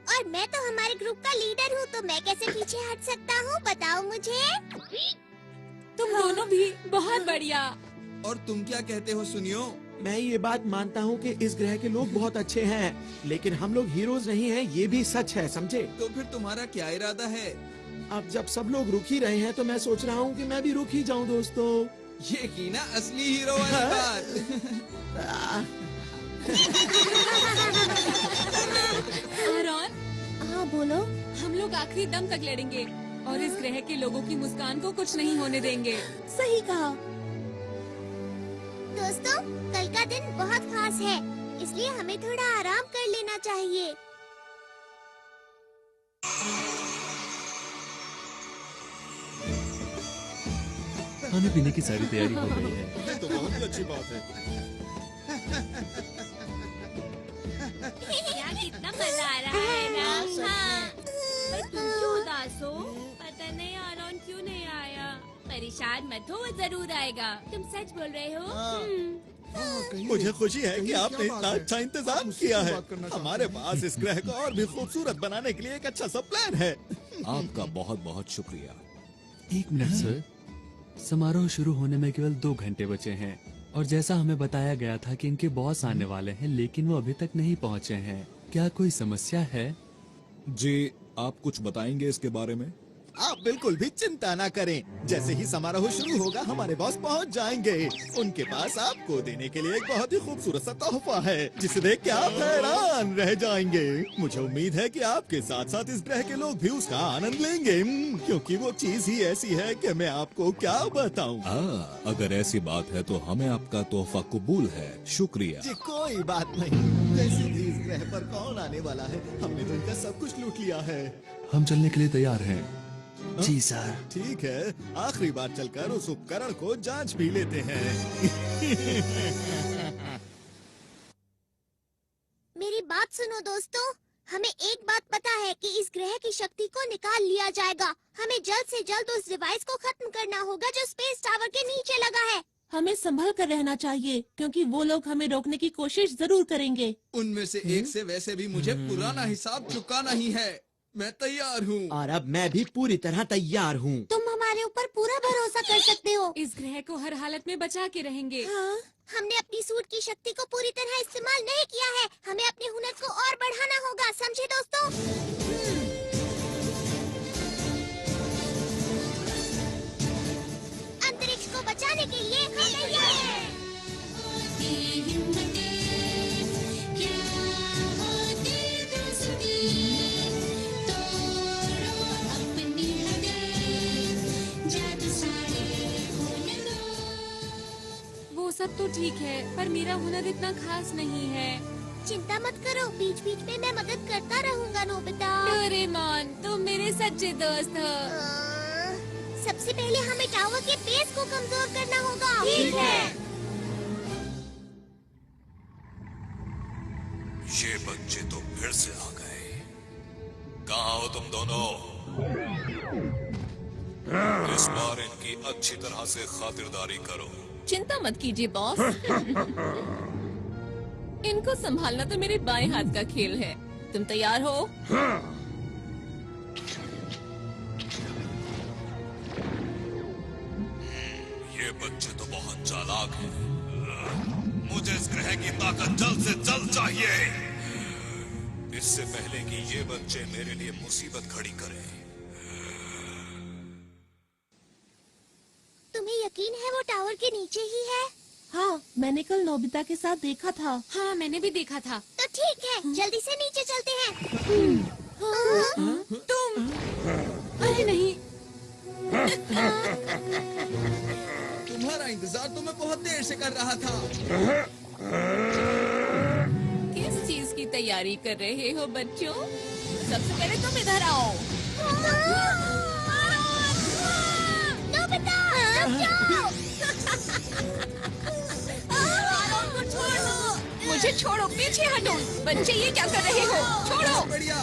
और मैं तो हमारे ग्रुप का लीडर हूँ, तो मैं कैसे पीछे हट सकता हूँ, बताओ मुझे। तुम दोनों भी बहुत बढ़िया। और तुम क्या कहते हो सुनियो? मैं ये बात मानता हूँ कि इस ग्रह के लोग बहुत अच्छे हैं, लेकिन हम लोग हीरोज नहीं हैं, ये भी सच है, समझे? तो फिर तुम्हारा क्या इरादा है? अब जब सब लोग रुक ही रहे हैं तो मैं सोच रहा हूँ कि मैं भी रुक ही जाऊँ दोस्तों। ये की ना असली हीरो वाली बात। आरॉन, हाँ बोलो। हम लोग आखिरी दम तक लड़ेंगे और इस ग्रह के लोगों की मुस्कान को कुछ नहीं होने देंगे। सही कहा। दोस्तों, कल का दिन बहुत खास है, इसलिए हमें थोड़ा आराम कर लेना चाहिए। खाने पीने की सारी तैयारी हो गई है। ये तो बहुत ही अच्छी बात है। यार कितना मजा आ रहा है ना। हाँ। पर तुम क्यों उदास हो? पता नहीं आरॉन क्यों नहीं आया। परेशान मत हो, वो जरूर आएगा। तुम सच बोल रहे हो? मुझे खुशी है कि आपने इतना अच्छा इंतजाम किया है। हमारे पास इस ग्रह को और भी खूबसूरत बनाने के लिए एक अच्छा सा प्लान है। आपका बहुत बहुत शुक्रिया। 1 मिनट सर, समारोह शुरू होने में केवल 2 घंटे बचे हैं और जैसा हमें बताया गया था कि इनके बॉस आने वाले हैं, लेकिन वो अभी तक नहीं पहुंचे हैं। क्या कोई समस्या है? जी, आप कुछ बताएंगे इसके बारे में? आप बिल्कुल भी चिंता ना करें। जैसे ही समारोह शुरू होगा हमारे बॉस पहुंच जाएंगे। उनके पास आपको देने के लिए एक बहुत ही खूबसूरत सा तोहफा है, जिसे देख के आप हैरान रह जाएंगे। मुझे उम्मीद है कि आपके साथ साथ इस ग्रह के लोग भी उसका आनंद लेंगे, क्योंकि वो चीज ही ऐसी है कि मैं आपको क्या बताऊं। अगर ऐसी बात है तो हमें आपका तोहफा कबूल है। शुक्रिया जी कोई बात नहीं। वैसे भी इस ग्रह पर कौन आने वाला है, हमने तो इनका सब कुछ लूट लिया है। हम चलने के लिए तैयार हैं। जी सर। ठीक है, आखिरी बार चलकर उस उपकरण को जांच भी लेते हैं। मेरी बात सुनो दोस्तों, हमें एक बात पता है कि इस ग्रह की शक्ति को निकाल लिया जाएगा। हमें जल्द से जल्द उस डिवाइस को खत्म करना होगा जो स्पेस टावर के नीचे लगा है। हमें संभल कर रहना चाहिए, क्योंकि वो लोग हमें रोकने की कोशिश जरूर करेंगे। उनमें से एक से वैसे भी मुझे पुराना हिसाब चुकाना ही है। मैं तैयार हूँ। और अब मैं भी पूरी तरह तैयार हूँ। तुम हमारे ऊपर पूरा भरोसा कर सकते हो। इस ग्रह को हर हालत में बचा के रहेंगे। हाँ, हमने अपनी सूट की शक्ति को पूरी तरह इस्तेमाल नहीं किया है। हमें अपने हुनर को और बढ़ाना होगा, समझे दोस्तों? अंतरिक्ष को बचाने के लिए हम तैयार हैं। वो सब तो ठीक है, पर मेरा हुनर इतना खास नहीं है। चिंता मत करो, बीच बीच में मैं मदद करता रहूंगा नोबिता। डोरेमोन, तुम मेरे सच्चे दोस्त हो। सबसे पहले हमें टावर के बेस को कमजोर करना होगा। ठीक है। ये बच्चे तो फिर से आ गए। कहाँ हो तुम दोनों? इस बार इनकी अच्छी तरह से खातिरदारी करो। चिंता मत कीजिए बॉस। इनको संभालना तो मेरे बाएं हाथ का खेल है। तुम तैयार हो? ये बच्चे तो बहुत चालाक हैं। मुझे इस ग्रह की ताकत जल्द से जल्द चाहिए, इससे पहले कि ये बच्चे मेरे लिए मुसीबत खड़ी करें। तुम्हें यकीन है वो टावर के नीचे ही है? हाँ, मैंने कल नोबिता के साथ देखा था। हाँ, मैंने भी देखा था। तो ठीक है, जल्दी से नीचे चलते हैं। तुम? अरे नहीं। तुम्हारा इंतजार तो मैं बहुत देर से कर रहा था। किस चीज की तैयारी कर रहे हो बच्चों? सबसे पहले तुम इधर आओ। नोबिता, रुक जाओ। छोड़ दो। मुझे छोड़ो, पीछे हटो। बच्चे ये क्या कर रहे हो? छोड़ो। बढ़िया।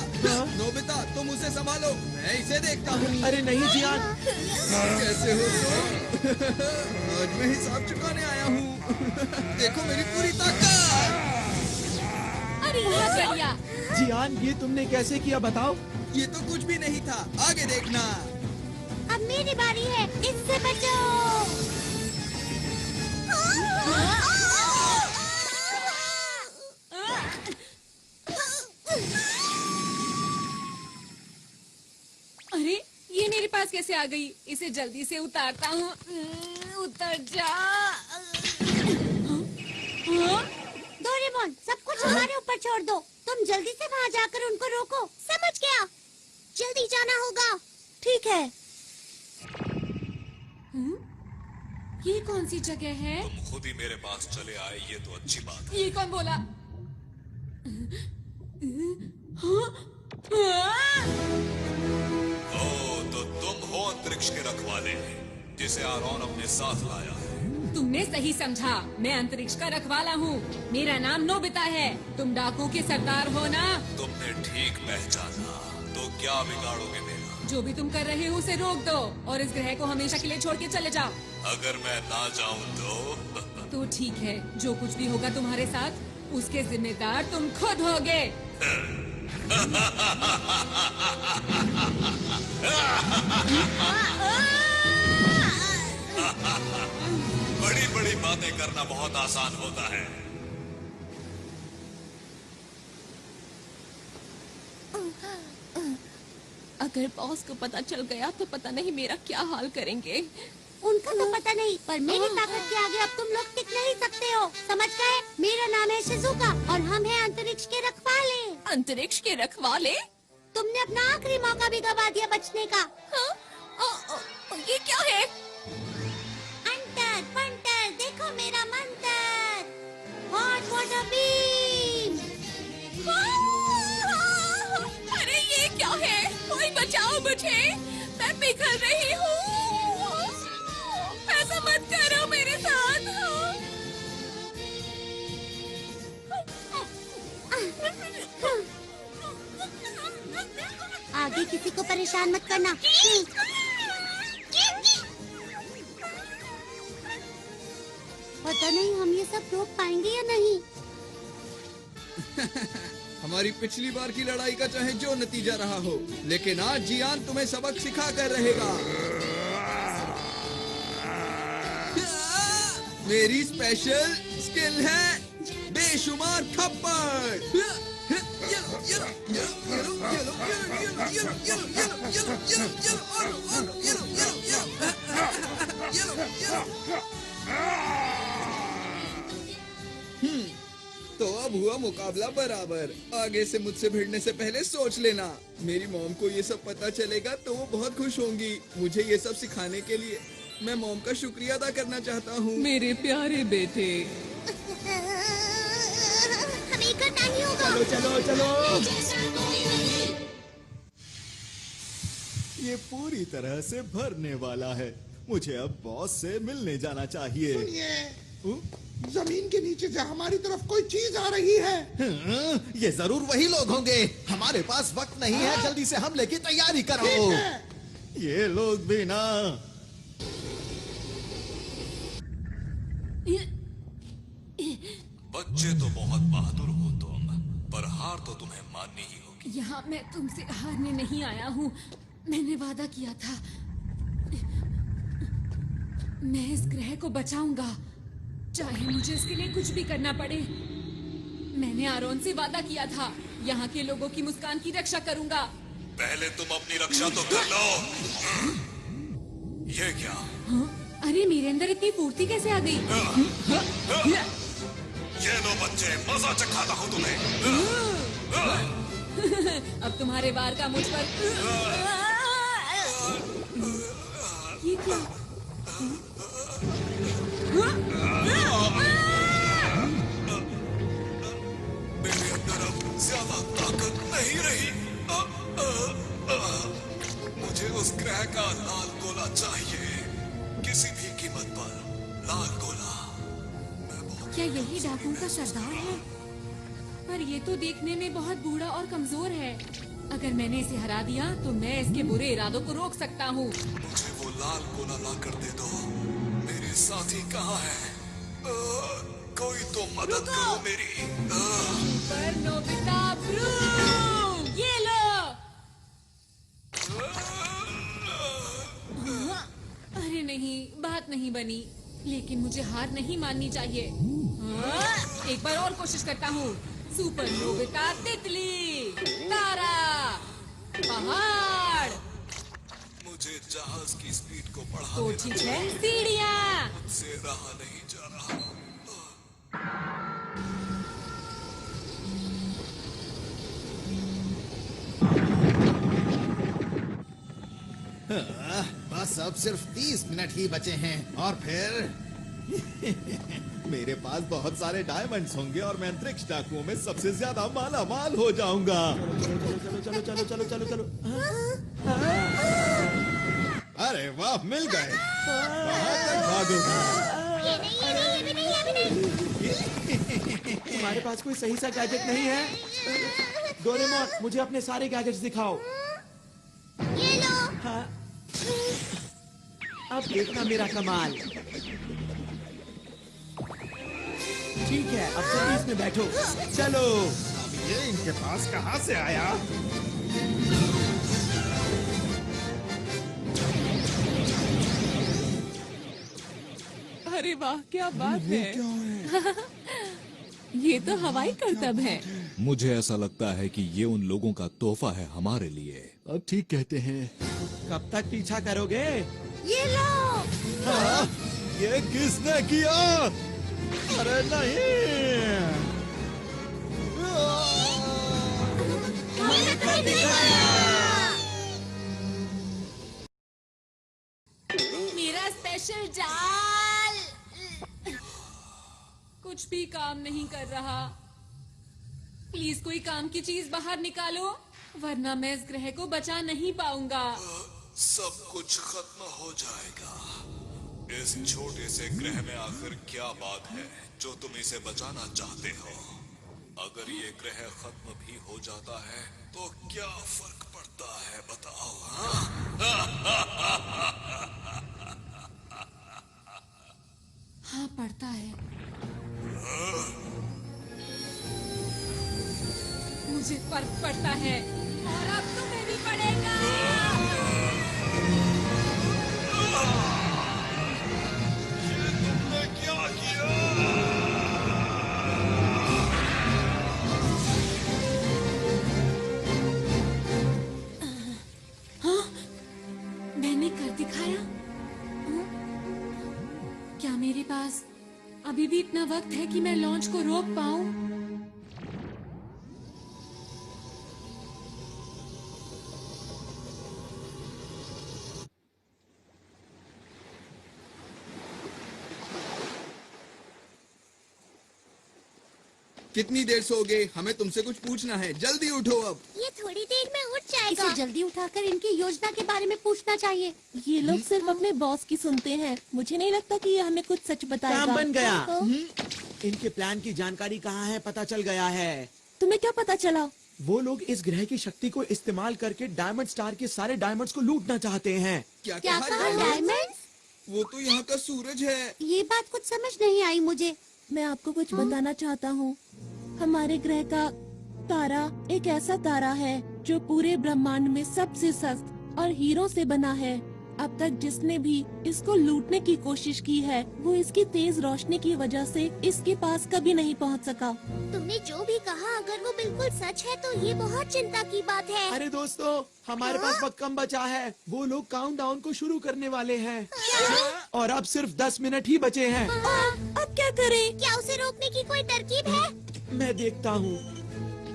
नोबिता तुम उसे संभालो, मैं इसे देखता हूँ। अरे नहीं जियान। कैसे हो तुम? आज मैं हिसाब चुकाने आया हूँ। देखो मेरी पूरी ताकत। अरे क्या कर लिया? जियान ये तुमने कैसे किया बताओ? ये तो कुछ भी नहीं था, आगे देखना। अब मेरी बारी है, इससे बचो। अरे ये मेरे पास कैसे आ गई? इसे जल्दी से उतारता हूँ। उतर जा। डोरेमोन, सब कुछ हमारे ऊपर छोड़ दो। तुम जल्दी से वहाँ जाकर उनको रोको। समझ गया? जल्दी जाना होगा। ठीक है। ये कौन सी जगह है? तुम खुद ही मेरे पास चले आए, ये तो अच्छी बात है। ये कौन बोला? ओ, तो तुम हो अंतरिक्ष के रखवाले, जिसे आरोन अपने साथ लाया है। तुमने सही समझा, मैं अंतरिक्ष का रखवाला हूँ। मेरा नाम नोबिता है। तुम डाकू के सरदार हो ना? तुमने ठीक पहचाना। तो क्या बिगाड़ोगे मेरा? जो भी तुम कर रहे हो उसे रोक दो और इस ग्रह को हमेशा के लिए छोड़ के चले जाओ। अगर मैं ना जाऊं तो ठीक है, जो कुछ भी होगा तुम्हारे साथ उसके जिम्मेदार तुम खुद होगे। बड़ी बड़ी बातें करना बहुत आसान होता है। अगर बॉस को पता चल गया तो पता नहीं मेरा क्या हाल करेंगे। उनका तो पता नहीं, पर मेरी ताकत के आगे अब तुम लोग टिक नहीं सकते हो। समझ गए? मेरा नाम है शिजुका और हम हैं अंतरिक्ष के रखवाले। अंतरिक्ष के रखवाले? तुमने अपना आखिरी मौका भी गवा दिया बचने का। ये क्या है? अंतर पंटर, देखो मेरा मंत्र। Hot water beam. अरे ये क्या है? कोई बचाओ मुझे, मैं पिघल रही हूँ। ऐसा मत करो मेरे साथ। आगे किसी को परेशान मत करना। पता नहीं हम ये सब रोक पाएंगे या नहीं। हमारी पिछली बार की लड़ाई का चाहे जो नतीजा रहा हो, लेकिन आज जियान तुम्हें सबक सिखा कर रहेगा। मेरी स्पेशल स्किल है बेशुमार थप्पड़। तो अब हुआ मुकाबला बराबर। आगे से मुझसे भिड़ने से पहले सोच लेना। मेरी मॉम को ये सब पता चलेगा तो वो बहुत खुश होंगी। मुझे ये सब सिखाने के लिए मैं मॉम का शुक्रिया अदा करना चाहता हूँ। मेरे प्यारे बेटे, हमें करना ही होगा। चलो चलो चलो। ये पूरी तरह से भरने वाला है। मुझे अब बॉस से मिलने जाना चाहिए। जमीन के नीचे से हमारी तरफ कोई चीज आ रही है। ये जरूर वही लोग होंगे। हमारे पास वक्त नहीं है, जल्दी से हमले की तैयारी करो। ये लोग भी ना। बच्चे तो बहुत बहादुर हो तुम, पर हार तो तुम्हें माननी ही होगी। यहाँ मैं तुमसे हारने नहीं आया हूँ। मैंने वादा किया था, मैं इस ग्रह को बचाऊंगा, चाहे मुझे इसके लिए कुछ भी करना पड़े। मैंने आरोन से वादा किया था, यहाँ के लोगों की मुस्कान की रक्षा करूंगा। पहले तुम अपनी रक्षा तो कर लो। ये क्या? हाँ? अरे मेरे अंदर इतनी फुर्ती कैसे आ गई? ये लो बच्चे, मजा चखाता हूँ तुम्हें। अब तुम्हारे वार का मुझ पर ये क्या? मेरे अंदर अब ज्यादा ताकत नहीं रही। मुझे उस ग्रह का लाल गोला चाहिए, किसी भी कीमत पर लाल गोला। क्या यही डाकुओं का सरदार है? पर ये तो देखने में बहुत बूढ़ा और कमजोर है। अगर मैंने इसे हरा दिया तो मैं इसके बुरे इरादों को रोक सकता हूँ। मुझे वो लाल गोला ला कर दे दो। मेरे साथी कहाँ है? कोई तो मदद करो मेरी। पर नोबिता ब्रूम, ये लो। अरे नहीं, बात नहीं बनी, लेकिन मुझे हार नहीं माननी चाहिए। एक बार और कोशिश करता हूँ। सुपर नोबिता तितली, तारा, पहाड़। मुझे जहाज की स्पीड को तो बढ़ाने ठीक है, सीढ़ियाँ। मुझसे रहा नहीं जा रहा। बस अब सिर्फ 30 मिनट ही बचे हैं और फिर मेरे पास बहुत सारे डायमंड्स होंगे और मैं अंतरिक्ष डाकुओं में सबसे ज्यादा माला माल हो जाऊंगा। चलो चलो चलो चलो चलो चलो। अरे वाह, मिल गए। कहाँ तक भागोगे? तुम्हारे पास कोई सही सा गैजेट नहीं है? डोरेमोन, मुझे अपने सारे गैजेट्स दिखाओ। ये लो। हाँ। अब देखना मेरा कमाल। ठीक है, अब जल्दी इसमें बैठो। चलो। ये इनके पास कहाँ से आया? अरे वाह, क्या बात है। ये तो हवाई करतब है। मुझे ऐसा लगता है कि ये उन लोगों का तोहफा है हमारे लिए। अब ठीक कहते हैं। कब तक पीछा करोगे? ये लो। हाँ? ये किसने किया? अरे नहीं। मेरा स्पेशल जाल कुछ भी काम नहीं कर रहा। प्लीज कोई काम की चीज बाहर निकालो, वरना मैं इस ग्रह को बचा नहीं पाऊंगा। सब कुछ खत्म हो जाएगा। इस छोटे से ग्रह में आखिर क्या बात है जो तुम इसे बचाना चाहते हो? अगर ये ग्रह खत्म भी हो जाता है तो क्या फर्क पड़ता है, बताओ? हाँ, पड़ता है। मुझे फर्क पड़ता है और अब तुम्हें भी पड़ेगा। ये तुमने क्या किया? हाँ, मैंने कर दिखाया। क्या मेरे पास अभी भी इतना वक्त है कि मैं लॉन्च को रोक पाऊं? कितनी देर सोओगे? हमें तुमसे कुछ पूछना है, जल्दी उठो अब। ये थोड़ी देर में उठ जाएगा। इसे जल्दी उठाकर इनकी योजना के बारे में पूछना चाहिए। ये लोग सिर्फ अपने बॉस की सुनते हैं। मुझे नहीं लगता कि ये हमें कुछ सच बताएगा। काम बन गया। तो? इनके प्लान की जानकारी कहाँ है, पता चल गया है। तुम्हें क्या पता चला? वो लोग इस ग्रह की शक्ति को इस्तेमाल करके डायमंड स्टार के सारे डायमंड्स को लूटना चाहते हैं। क्या क्या कहा? डायमंड्स? वो तो यहाँ का सूरज है। ये बात कुछ समझ नहीं आई मुझे। मैं आपको कुछ बताना चाहता हूँ। हमारे ग्रह का तारा एक ऐसा तारा है जो पूरे ब्रह्मांड में सबसे सख्त और हीरों से बना है। अब तक जिसने भी इसको लूटने की कोशिश की है वो इसकी तेज रोशनी की वजह से इसके पास कभी नहीं पहुंच सका। तुमने जो भी कहा अगर वो बिल्कुल सच है तो ये बहुत चिंता की बात है। अरे दोस्तों, हमारे पास वक्त कम बचा है। वो लोग काउंटडाउन को शुरू करने वाले हैं और अब सिर्फ 10 मिनट ही बचे हैं। अब क्या करें? क्या उसे रोकने की कोई तरकीब है? मैं देखता हूँ।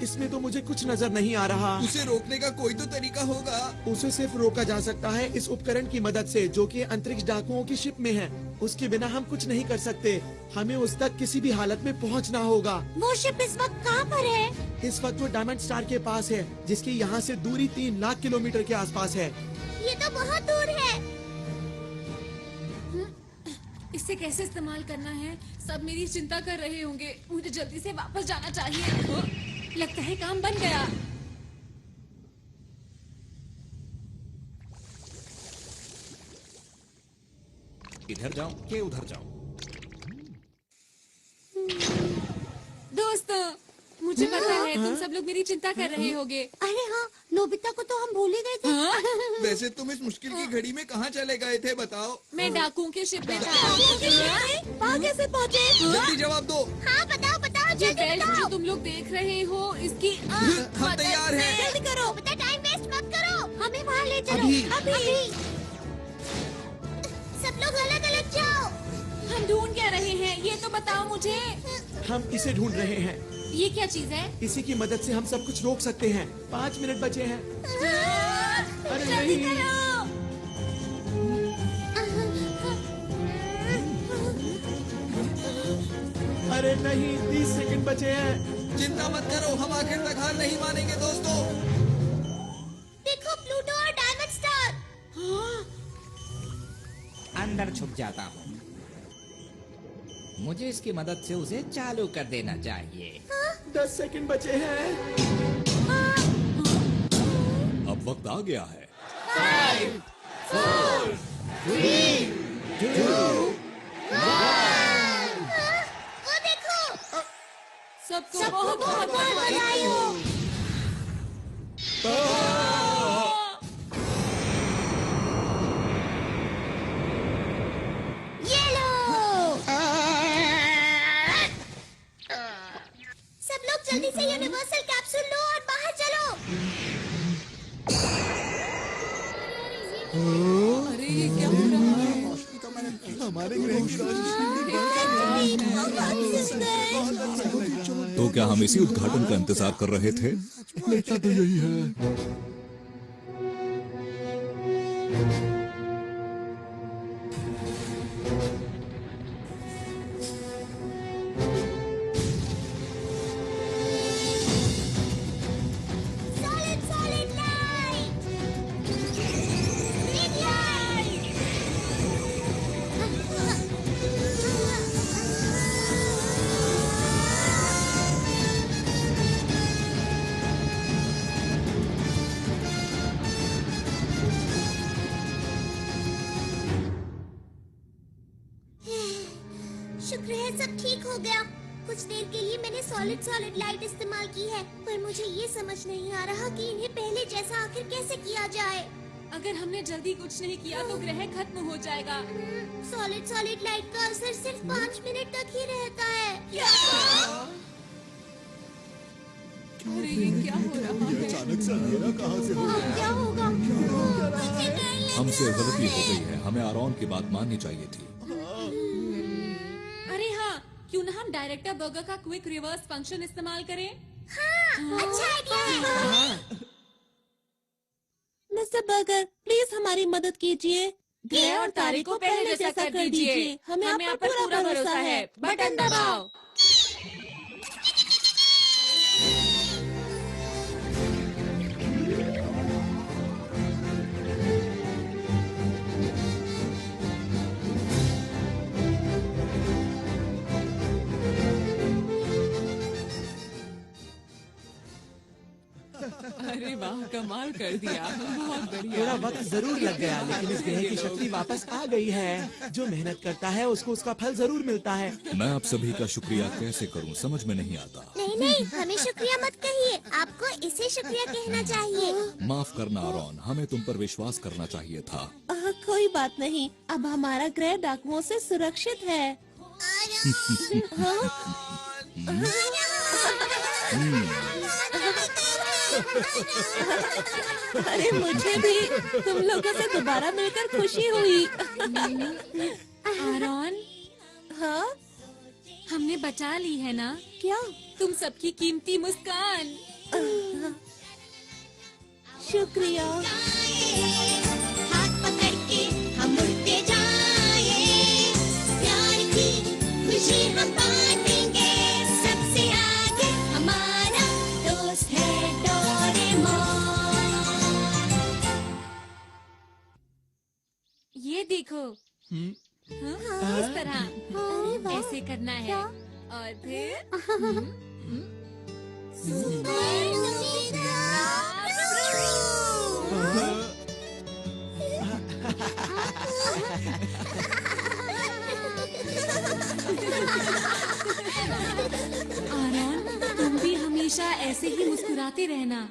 इसमें तो मुझे कुछ नजर नहीं आ रहा। उसे रोकने का कोई तो तरीका होगा। उसे सिर्फ रोका जा सकता है इस उपकरण की मदद से जो कि अंतरिक्ष डाकुओं की शिप में है। उसके बिना हम कुछ नहीं कर सकते। हमें उस तक किसी भी हालत में पहुंचना होगा। वो शिप इस वक्त कहाँ पर है? इस वक्त वो डायमंड स्टार के पास है, जिसकी यहाँ से दूरी 3 लाख किलोमीटर के आसपास है। ये तो बहुत दूर है। इसे कैसे इस्तेमाल करना है, सब मेरी चिंता कर रहे होंगे। मुझे जल्दी से वापस जाना चाहिए। लगता है काम बन गया। इधर जाओ के उधर जाओ। दोस्तों, मुझे पता है तुम सब लोग मेरी चिंता कर रहे होगे। अरे हाँ, नोबिता को तो हम भूल ही गए थे। वैसे तुम इस मुश्किल की घड़ी में कहाँ चले गए थे बताओ? मैं डाकुओं के शिप में था। वहाँ कैसे पहुँचे? जल्दी जवाब दो। हाँ बताओ बताओ ये जल्दी बेल्ट जो बताओ। तुम लोग देख रहे हो, इसकी हम तैयार हैं। जल्दी करो, बता टाइम वेस्ट मत करो। हमें वहाँ ले चलो। अभी। अभी। सब लोग अलग अलग जाओ। हम ढूंढ क्या रहे हैं, ये तो बताओ मुझे। हम इसे ढूंढ रहे हैं। ये क्या चीज है? इसी की मदद से हम सब कुछ रोक सकते हैं। 5 मिनट बचे हैं। अरे जल्दी नहीं। करो। अरे नहीं, 30 सेकंड बचे हैं। चिंता मत करो, हम आखिर तक हार नहीं मानेंगे दोस्तों। देखो प्लूटो और डायमंड स्टार। अंदर छुप जाता हूँ। मुझे इसकी मदद से उसे चालू कर देना चाहिए। 10 सेकंड बचे हैं। अब वक्त आ गया है। 5, 4, 3, 2, 1। वो देखो। सबको बहुत बहुत बधाई हो। ये लो। सब लोग जल्दी से यूनिवर्सल कैप्सूल लो और बाहर चलो। अरे ये क्या हो रहा है? हमारे ग्रह की तो क्या हम इसी उद्घाटन का इंतजार कर रहे थे? लगता तो यही है। Solid, solid light. Big light. शुक्र है सब ठीक हो गया। कुछ देर के लिए मैंने सॉलिड लाइट इस्तेमाल की है, पर मुझे ये समझ नहीं आ रहा कि इन्हें पहले जैसा आखिर कैसे किया जाए। अगर हमने जल्दी कुछ नहीं किया तो ग्रह खत्म हो जाएगा। सॉलिड लाइट का असर सिर्फ 5 मिनट तक ही रहता है। अरे ये क्या हो रहा है? अचानक से अंधेरा कहाँ से हो गया? क्या होगा? हमसे गलती हो गई है, हमें आरोन की बात माननी चाहिए थी। अरे हाँ, क्यों ना हम डायरेक्टर बर्गर का क्विक रिवर्स फंक्शन इस्तेमाल करें? अच्छा आइडिया है। मिस्टर बर्गर, प्लीज हमारी मदद कीजिए। ग्रह और तारे को पहले जैसा कर दीजिए। हमें आप पर पूरा भरोसा है। बटन दबाओ। अरे वाह, कमाल कर दिया, बहुत बढ़िया। थोड़ा वक्त जरूर लग गया, लेकिन इस ग्रह की शक्ति वापस आ गई है। जो मेहनत करता है उसको उसका फल जरूर मिलता है। मैं आप सभी का शुक्रिया कैसे करूं, समझ में नहीं आता। नहीं, हमें शुक्रिया मत कहिए, आपको इसे शुक्रिया कहना चाहिए। माफ करना आरोन, हमें तुम पर विश्वास करना चाहिए था। कोई बात नहीं, अब हमारा ग्रह डाकुओं से सुरक्षित है। अरे मुझे भी तुम लोगों से दोबारा मिलकर खुशी हुई। आरोन, हाँ, हमने बचा ली है ना? क्या? तुम सबकी कीमती मुस्कान। शुक्रिया। हाथ पकड़ के हम उड़ते जाएं, प्यार की खुशी हम बांटेंगे। सबसे आगे हमारा दोस्त है डोरेमोन। ये देखो, हाँ, इस तरह ऐसे करना है और फिर आरॉन, तुम भी हमेशा ऐसे ही मुस्कुराते रहना।